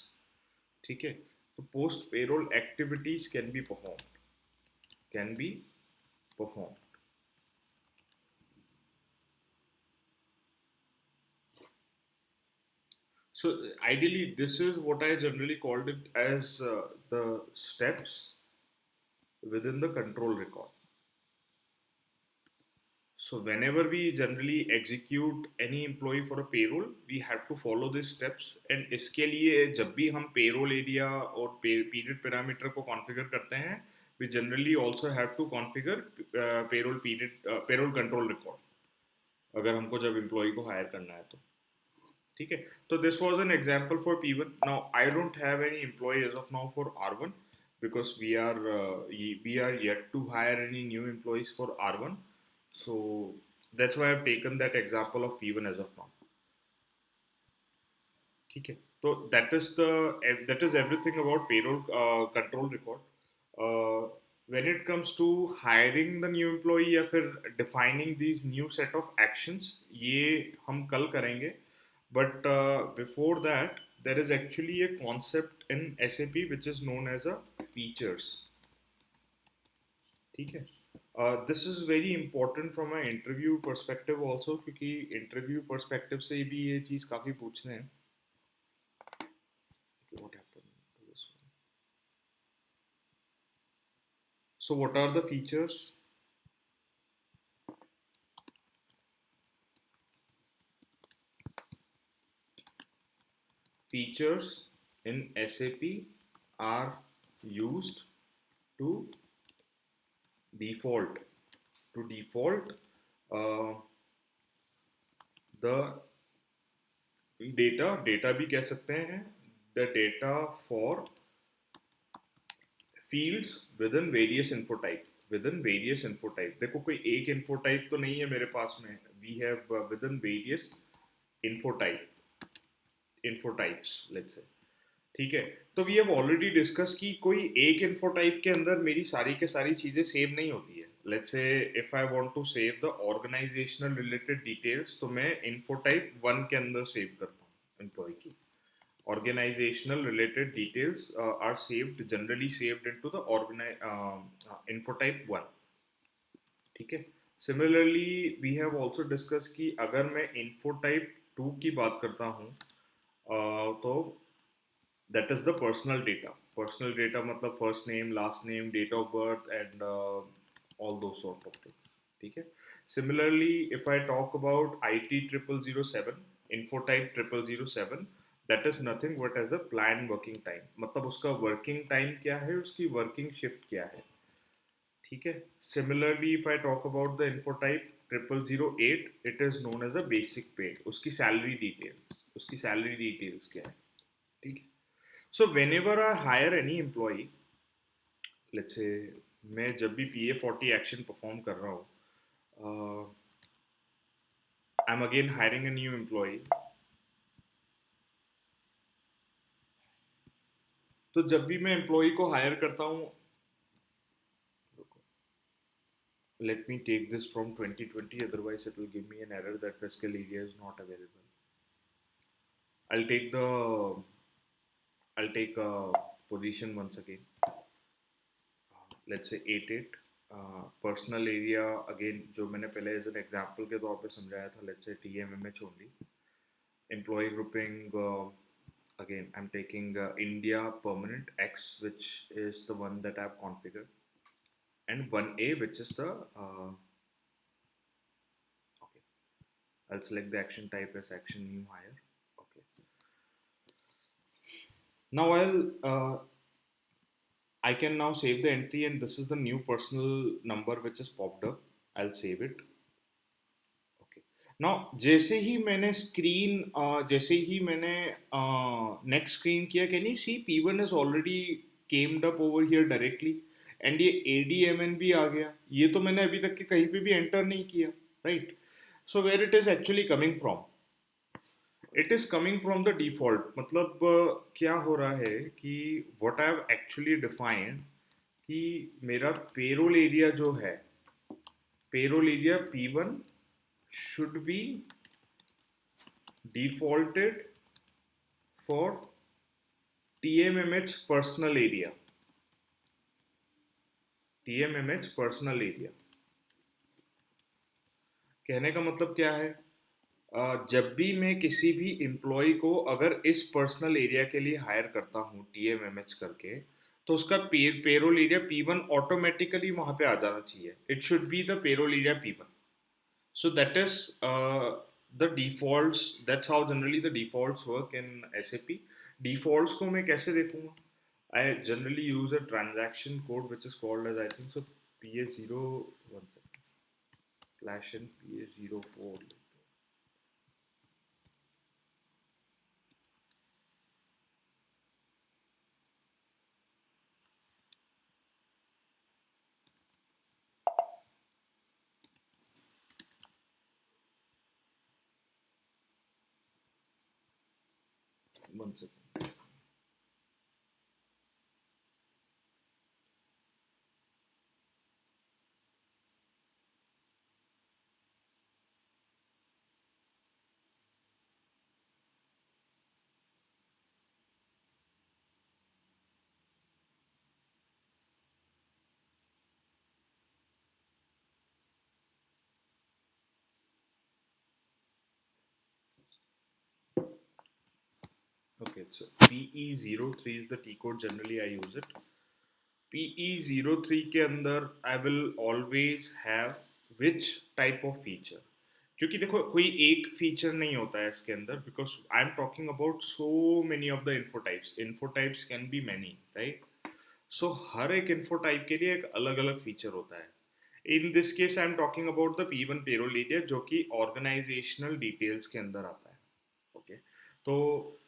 Speaker 1: ठीक है. So post payroll activities can be performed. So ideally, this is what I generally called it as the steps within the control record. So whenever we generally execute any employee for a payroll, we have to follow these steps. And इसके लिए जब भी हम payroll area और period parameter को configure करते हैं, we generally also have to configure payroll control record. अगर हमको जब employee को hire करना है तो. ठीक है. तो this was an example for P1. Now I don't have any employee as of now for R1 because we are yet to hire any new employees for R1. So That's why I've taken that example of P1 as of now. ठीक है. So that is everything about payroll control record. uh, when it comes to hiring the new employee या फिर defining these new set of actions, ये हम कल करेंगे. But before that, there is actually a concept in SAP which is known as a features. ठीक है. This is very important from a interview perspective also, क्योंकि interview perspective से भी ये चीज़ काफ़ी पूछते हैं. What happened to this one? So what are the features? Features in SAP are used to default uh, the data भी कह सकते हैं, the data for fields within various info type. देखो कोई एक info type तो नहीं है मेरे पास में. We have within various info types, let's say. ठीक है. तो वी हैव ऑलरेडी डिस्कस कि कोई एक इन्फो टाइप के अंदर मेरी सारी के सारी चीज़ें सेव नहीं होती है. Let's say if I want to save the organisational related details, तो मैं इन्फो टाइप 1 के अंदर सेव करता हूँ एम्प्लॉय की. organizational related details are saved into the info type 1. ठीक है. Similarly we have also discuss कि अगर मैं info type 2 की बात करता हूँ, तो that is the personal data मतलब first name, last name, date of birth and all those sort of things. ठीक है. Similarly, if I talk about IT 0007, info type 0007, that is nothing but as a planned working time. मतलब उसका working time क्या है, उसकी working shift क्या है. ठीक है. Similarly, if I talk about the info type 0008, it is known as a basic pay. उसकी salary details क्या है. ठीक है. So whenever I hire any employee, let's say मैं जब भी PA40 action perform कर रहा हूँ, I'm again hiring a new employee. तो जब भी मैं employee को hire करता हूँ, let me take this from 2020, otherwise it will give me an error that fiscal area is not available. I'll take the I'll take a position once again. Let's say 88. Personal area again जो मैंने पहले as an example के तौर पे समझाया था, let's say TMMH only. Employee grouping again I'm taking India permanent X, which is the one that I've configured, and 1A, which is the okay, I'll select the action type as action new hire. Okay, now I can now save the entry, and this is the new personal number which is popped up. I'll save it. Okay. Now जैसे ही मैंने next screen किया, can you see P1 is already came up over here directly, and ये ADMN भी आ गया. ये तो मैंने अभी तक के कहीं पे भी enter नहीं किया, right? So where it is actually coming from? It is coming from the default. मतलब क्या हो रहा है कि what I have actually defined कि मेरा पेरोल एरिया जो है, payroll area P1 should be defaulted for TMMH personal area. TMMH personal area कहने का मतलब क्या है? जब भी मैं किसी भी एम्प्लॉय को अगर इस पर्सनल एरिया के लिए हायर करता हूँ TMMH करके, तो उसका पेरोल एरिया P1 ऑटोमेटिकली वहां पे आ जाना चाहिए. It should be the payroll area P1. So that is the defaults. That's how generally the defaults work in SAP. Defaults को मैं कैसे देखूँगा? I generally use a transaction code which is called as, I think so, PA0 one second, slash n PA04. One second. Okay, so PE03 is the T code. Generally, I use it. PE03 के अंदर I will always have which type of feature. क्योंकि देखो कोई एक feature नहीं होता है इसके अंदर, because I am talking about so many of the info types can be many, right? So हर एक इन्फो टाइप के लिए एक अलग अलग फीचर होता है। इन this case I am talking about the P1 payroll area, जो कि ऑर्गेनाइजेशनल डिटेल्स के अंदर आता है। ओके, तो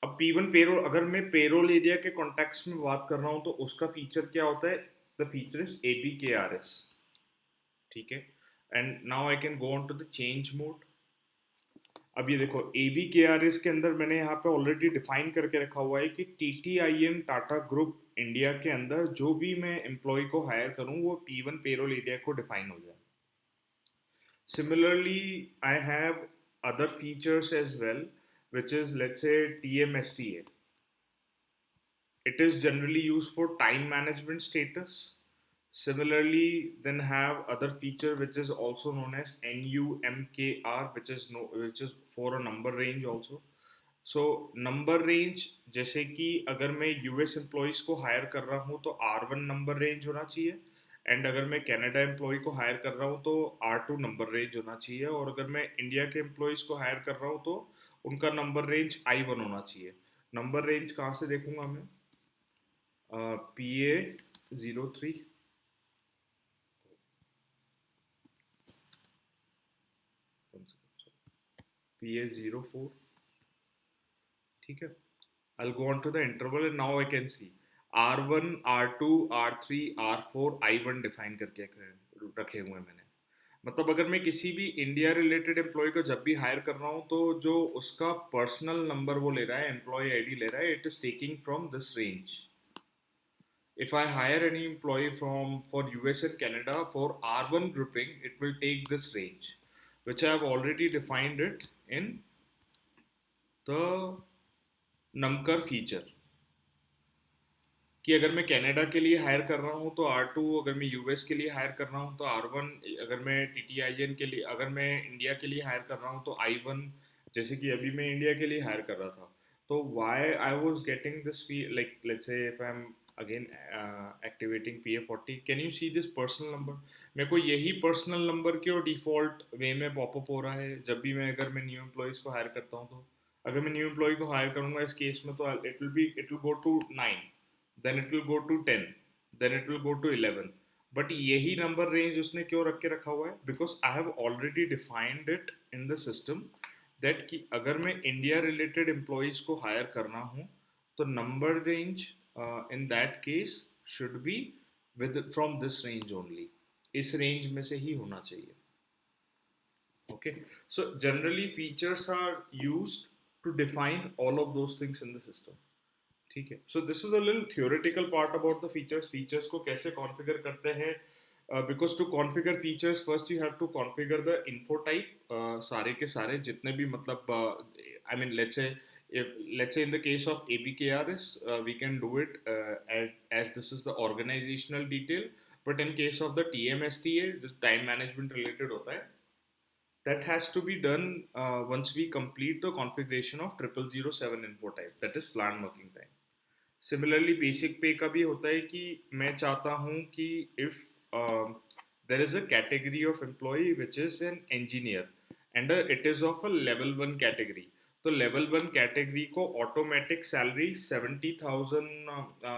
Speaker 1: अब P1 पेरोल, अगर मैं पेरोल एरिया के कॉन्टेक्स्ट में बात कर रहा हूँ तो उसका फीचर क्या होता है? The feature is APKRS। ठीक है, and now I can go on to the change mode. अब ये देखो, ABKRS के अंदर मैंने यहाँ पे ऑलरेडी डिफाइन करके रखा हुआ है कि TTIN टाटा ग्रुप इंडिया के अंदर जो भी मैं एम्प्लॉय को हायर करूँ वो P1 पेरोल एरिया को डिफाइन हो जाए। Similarly, I have other features as well, which is, let's say, TMSTA. It is generally used for time management status. Similarly, then have other feature which is also known as NUMKR, which is for a number range also. So number range, जैसे कि अगर मैं US employees को higher कर रहा हूँ तो R1 number range होना चाहिए, एंड अगर मैं कनाडा एम्प्लॉय को हायर कर रहा हूँ तो R2 नंबर रेंज होना चाहिए, और अगर मैं इंडिया के एम्प्लॉयज़ को हायर कर रहा हूँ तो उनका नंबर रेंज I1 होना चाहिए। नंबर रेंज कहाँ से देखूंगा मैं? PA03, PA04, ठीक है। I'll go on to the interval and now I can see R1, R2, R3, R4, I1 define करके रखे हुए हैं मैंने। मतलब अगर मैं किसी भी इंडिया रिलेटेड एम्प्लॉय को जब भी हायर कर रहा हूँ तो जो उसका पर्सनल नंबर वो ले रहा है, एम्प्लॉय आईडी ले रहा है, it is taking from this range. If I hire any employee from for US and Canada for R1 grouping, it will take this range, which I have already defined it in the numker feature. कि अगर मैं Canada के लिए higher कर रहा हूँ तो R2, अगर मैं यूएस के लिए हायर कर रहा हूँ तो R1, अगर मैं TTIN के लिए, अगर मैं इंडिया के लिए हायर कर रहा हूँ तो I1। जैसे कि अभी मैं इंडिया के लिए हायर कर रहा था, तो why I was getting this fee, like let's say if I am again activating PA40, can you see this personal number? मेरे को यही पर्सनल नंबर क्यों डिफॉल्ट वे में पॉपअप हो रहा है जब भी मैं, अगर मैं न्यू एम्प्लॉयज़ को हायर करता हूँ तो? अगर मैं न्यू एम्प्लॉय को हायर करूंगा इस केस में तो it will go to 9, then it will go to 10, then it will go to 11। But यही नंबर रेंज उसने क्यों रख के रखा हुआ है? Because I have already defined it in the system that कि अगर मैं इंडिया रिलेटेड एम्प्लॉयज़ को हायर करना हूँ तो number range in that case should be with from this range only, इस रेंज में से ही होना चाहिए। Okay, so generally features are used to define all of those things in the system। ठीक है, so this is a little theoretical part about the features. Features को कैसे configure करते हैं, because to configure features first you have to configure the info type, सारे के सारे जितने भी, मतलब I mean let's say in the case of ABKRS, we can do it as this is the organizational detail, but in case of the TMSTA, this time management related होता है, that has to be done once we complete the configuration of 0007 info type, that is planned working time। Similarly basic पे का भी होता है कि मैं चाहता हूँ कि if there is a category of employee which is an engineer and it is of a level 1 category, तो लेवल 1 कैटेगरी को automatic salary 70,000,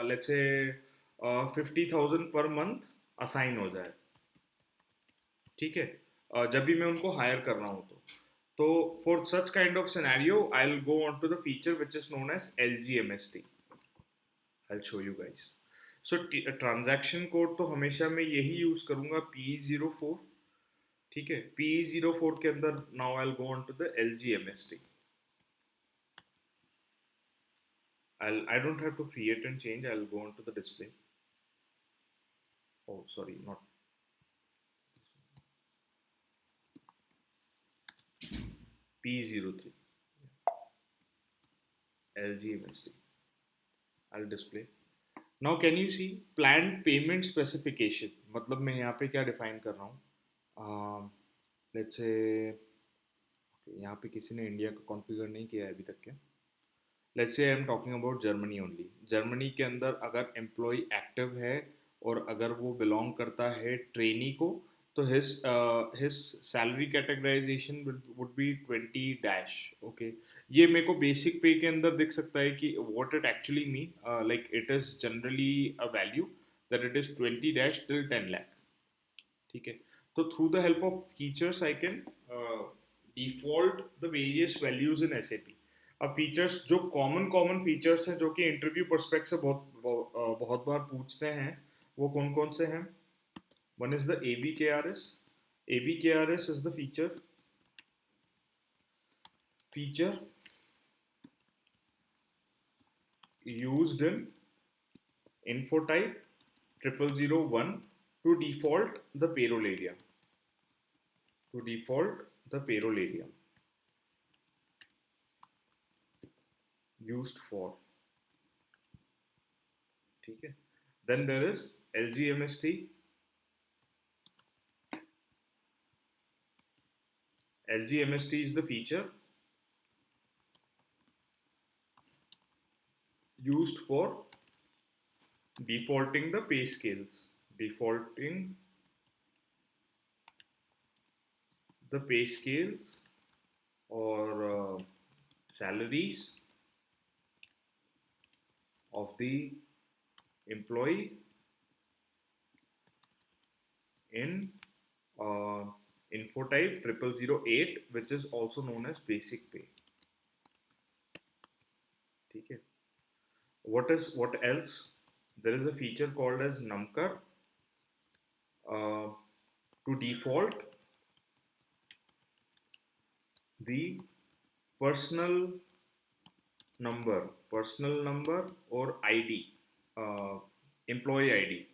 Speaker 1: let's say 50,000 per month assign हो जाए। ठीक है, जब भी मैं उनको हायर कर रहा हूँ तो for such kind of scenario I will go on to the feature which is known as LGMST। I'll show you guys। So transaction code तो हमेशा मैं यही यूज करूंगा, PE04। ठीक है, PE04 के अंदर now I will go on to the LGMST। I don't have to create and change. I'll go on to the display. Oh, sorry, not P03 LGMSD. I'll display. Now can you see planned payment specification? मतलब मैं यहाँ पे क्या define कर रहा हूँ? Let's say यहाँ पे किसी ने इंडिया को कॉन्फ़िगर नहीं किया है अभी तक क्या? Let's say I am talking about Germany only. Germany के अंदर अगर एम्प्लॉय एक्टिव है और अगर वो बिलोंग करता है ट्रेनी को, तो his salary categorisation would be 20 dash. Okay, ये मेरे को बेसिक पे के अंदर दिख सकता है कि what it actually mean. Like it is generally a value that it is 20 dash till 10 lakh. ठीक है, तो through the help of features I can default the various values in SAP. अब फीचर्स जो कॉमन कॉमन फीचर्स हैं जो कि interview पर्सपेक्ट से बहुत बार पूछते हैं, वो कौन कौन से हैं? One is the A B K R S. A B K R S is the feature used in infotype 0001 to default the payroll area. To default the payroll area used for. ठीक है. Then there is LGMST. LGMST is the feature used for defaulting the pay scales. Defaulting the pay scales or salaries of the employee in infotype 0008, which is also known as basic pay. ठीक है. What else? There is a feature called as numker to default the personal number or ID, employee ID,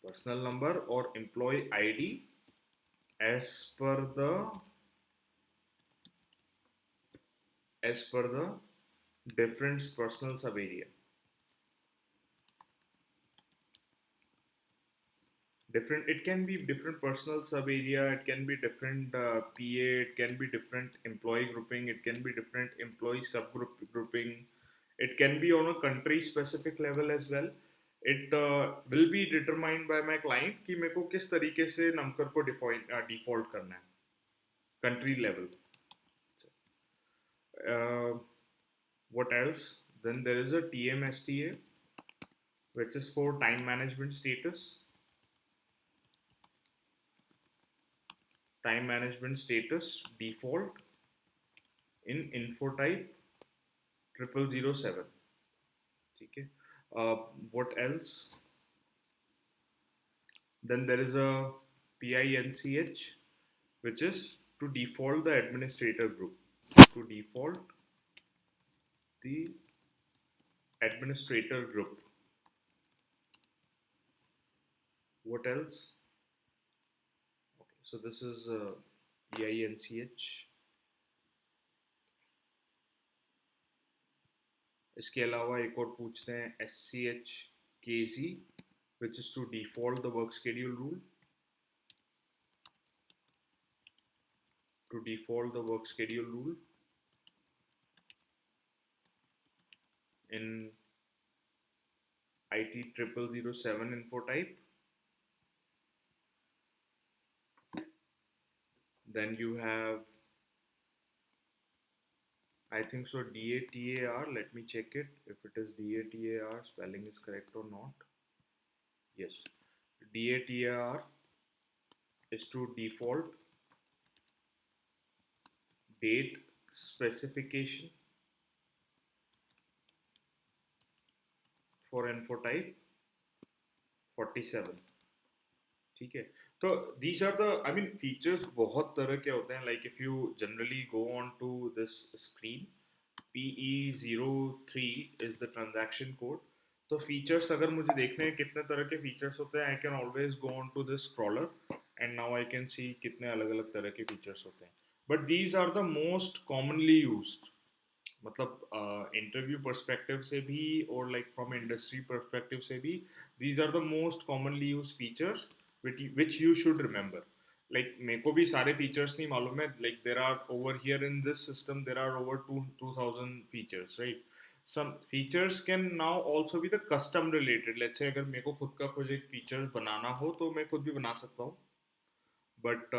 Speaker 1: personal number or employee ID as per the different personal sub area. Different, it can be different personal sub area, it can be different PA, it can be different employee grouping, it can be different employee subgroup grouping, it can be on a country specific level as well. It will be determined by my client कि मेरे को किस तरीके से नमकर को default करना है country level. What else? Then there is a TMSTA, which is for time management status. Time management status default in infotype 0007. ठीक है. What else? Then there is a PINCH, which is to default the administrator group. To default the administrator group. What else? Okay, so this is PINCH. इसके अलावा एक और पूछते हैं SCHKZ, which is to default the work schedule rule. To default the work schedule rule in IT 0007 infotype. Then you have, I think so, DATAR. Let me check it if it is DATAR, spelling is correct or not. Yes, DATAR is to default date specification for infotype 47. ठीक है. तो these are the, I mean, features बहुत तरह के होते हैं. Like if you generally go on to this screen, PE03 is the transaction code. तो features अगर मुझे देखने हैं कितने तरह के फीचर्स होते हैं, I can always go on to this scroller and now I can see कितने अलग अलग तरह के फीचर्स होते हैं. But these are the most commonly used. मतलब इंटरव्यू पर्सपेक्टिव से भी और लाइक फ्रॉम इंडस्ट्री पर्सपेक्टिव से भी these are the most commonly use features which you should remember. Like मेरे को भी सारे फीचर्स नहीं मालूम है. Like there are over here in this system there are over 2000 features, right. some features can now also be the custom related. let's say अगर मेरे को खुद का कुछ एक फीचर्स बनाना हो तो मैं खुद भी बना सकता हूँ. But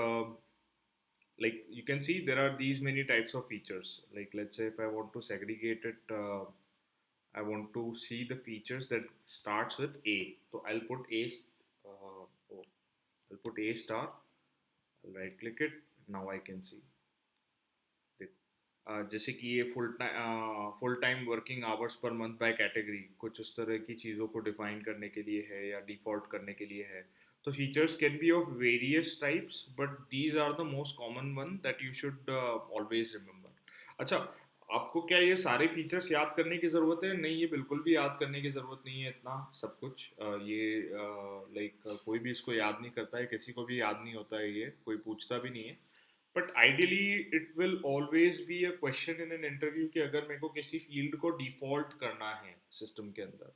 Speaker 1: like you can see there are these many types of features. Like let's say if I want to segregate it, I want to see the features that starts with A, so I'll put A, oh, I'll put A star, I'll right click it. Now I can see. जैसे कि ये full time working hours per month by category कुछ उस तरह की चीज़ों को define करने के लिए है या डिफॉल्ट करने के लिए है. तो features can be of various types but these are the most common one that you should always remember. अच्छा, आपको क्या ये सारे फीचर्स याद करने की ज़रूरत है? नहीं, ये बिल्कुल भी याद करने की ज़रूरत नहीं है इतना सब कुछ. ये लाइक कोई भी इसको याद नहीं करता है, किसी को भी याद नहीं होता है, ये कोई पूछता भी नहीं है. But ideally it will always be a question in an interview कि अगर मेरे को किसी फील्ड को डिफॉल्ट करना है सिस्टम के अंदर.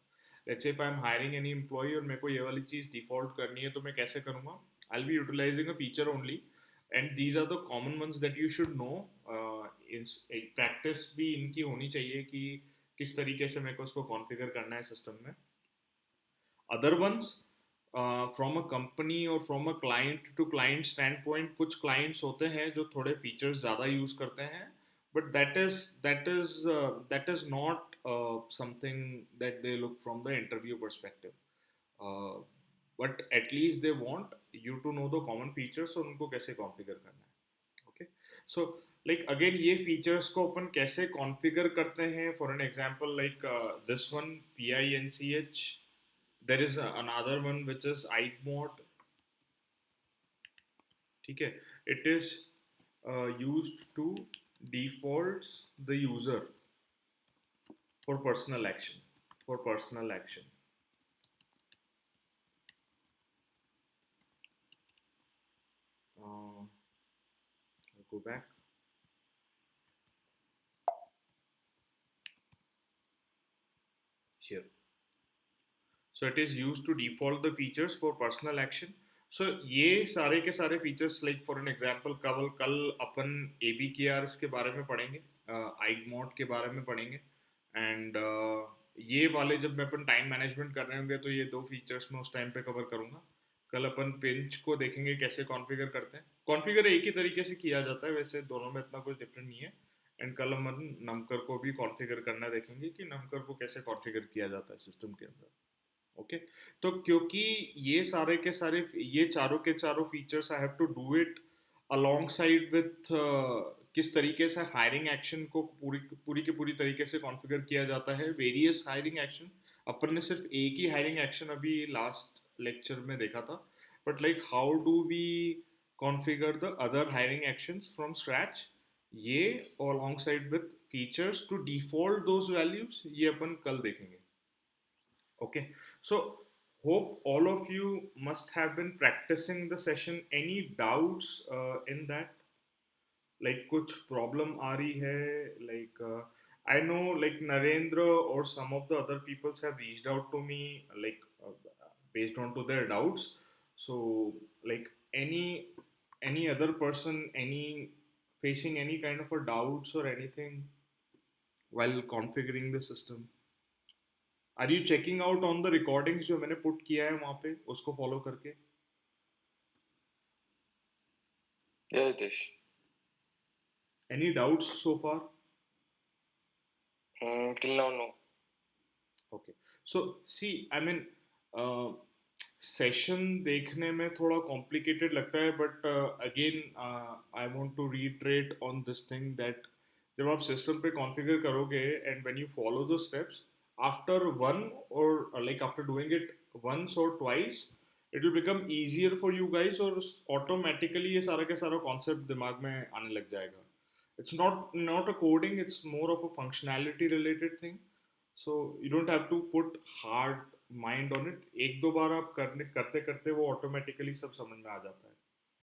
Speaker 1: Let's say if I am hiring any employee और मेरे को ये वाली चीज़ डिफॉल्ट करनी है तो मैं कैसे करूँगा? I will be utilising a feature only and these are the common ones that you should know. एक प्रैक्टिस भी इनकी होनी चाहिए कि किस तरीके से मेरे को उसको कॉन्फ़िगर करना है सिस्टम में. Other ones from a company और from a client to client standpoint कुछ क्लाइंट्स होते हैं जो थोड़े फीचर्स ज़्यादा यूज़ करते हैं. But that is not something that they look from the interview perspective. But at least they want you to know the common features और उनको कैसे कॉन्फ़िगर करना है. ओके, सो लाइक अगेन ये फीचर्स को अपन कैसे कॉन्फ़िगर करते हैं. For an example like this one PINCH. there is another one which is iMode. ठीक है, it is used to defaults the user for personal action. For personal action. I'll go back. Here. So it is used to default the features for personal action. So ये सारे के सारे features like for an example कल अपन ABKRs के बारे में पढ़ेंगे, iMode के बारे में पढ़ेंगे and ये वाले जब मैं अपन टाइम मैनेजमेंट कर रहे होंगे तो ये दो फीचर्स मैं उस टाइम पे कवर करूँगा. कल अपन पिंच को देखेंगे कैसे कॉन्फ़िगर करते हैं. कॉन्फ़िगर एक ही तरीके से किया जाता है वैसे, दोनों में इतना कुछ डिफरेंट नहीं है. एंड कल हम नमकर को भी कॉन्फ़िगर करना देखेंगे कि नमकर को कैसे कॉन्फ़िगर किया जाता है सिस्टम के अंदर. ओके, तो क्योंकि ये सारे के सारे ये चारों के चारों features I have to do it alongside with किस तरीके से हायरिंग एक्शन को पूरी की पूरी तरीके से कॉन्फ़िगर किया जाता है. वेरियस हायरिंग एक्शन, अपन ने सिर्फ एक ही हायरिंग एक्शन अभी लास्ट लेक्चर में देखा था. But like how do we configure the other hiring actions from scratch, ये alongside with features to default those values, ये अपन कल देखेंगे. Okay, so hope all of you must have been practicing the session. Any doubts in that? Like कुछ problem आ रही है? Like I know like Narendra or some of the other peoples have reached out to me like based on to their doubts. So like any other person any facing any kind of a doubts or anything while configuring the system? Are you checking out on the recordings जो मैंने put किया है वहां पे, उसको follow करके?
Speaker 2: Yeah, Hitesh.
Speaker 1: Any doubts so far?
Speaker 2: Till now, no.
Speaker 1: Okay, so see I mean session देखने में थोड़ा कॉम्प्लिकेटेड लगता है but again I want to retreat on this thing that जब आप सिस्टम पे कॉन्फ़िगर करोगे and when you follow the steps after one और like after doing it once और twice it will become easier for you guys और automatically ये सारा के सारा कॉन्सेप्ट दिमाग में आने लग जाएगा. It's not a coding, it's more of a functionality related thing. So you don't have to put hard mind on it. एक दो बार आप करने करते करते वो ऑटोमेटिकली सब समझ में आ जाता है.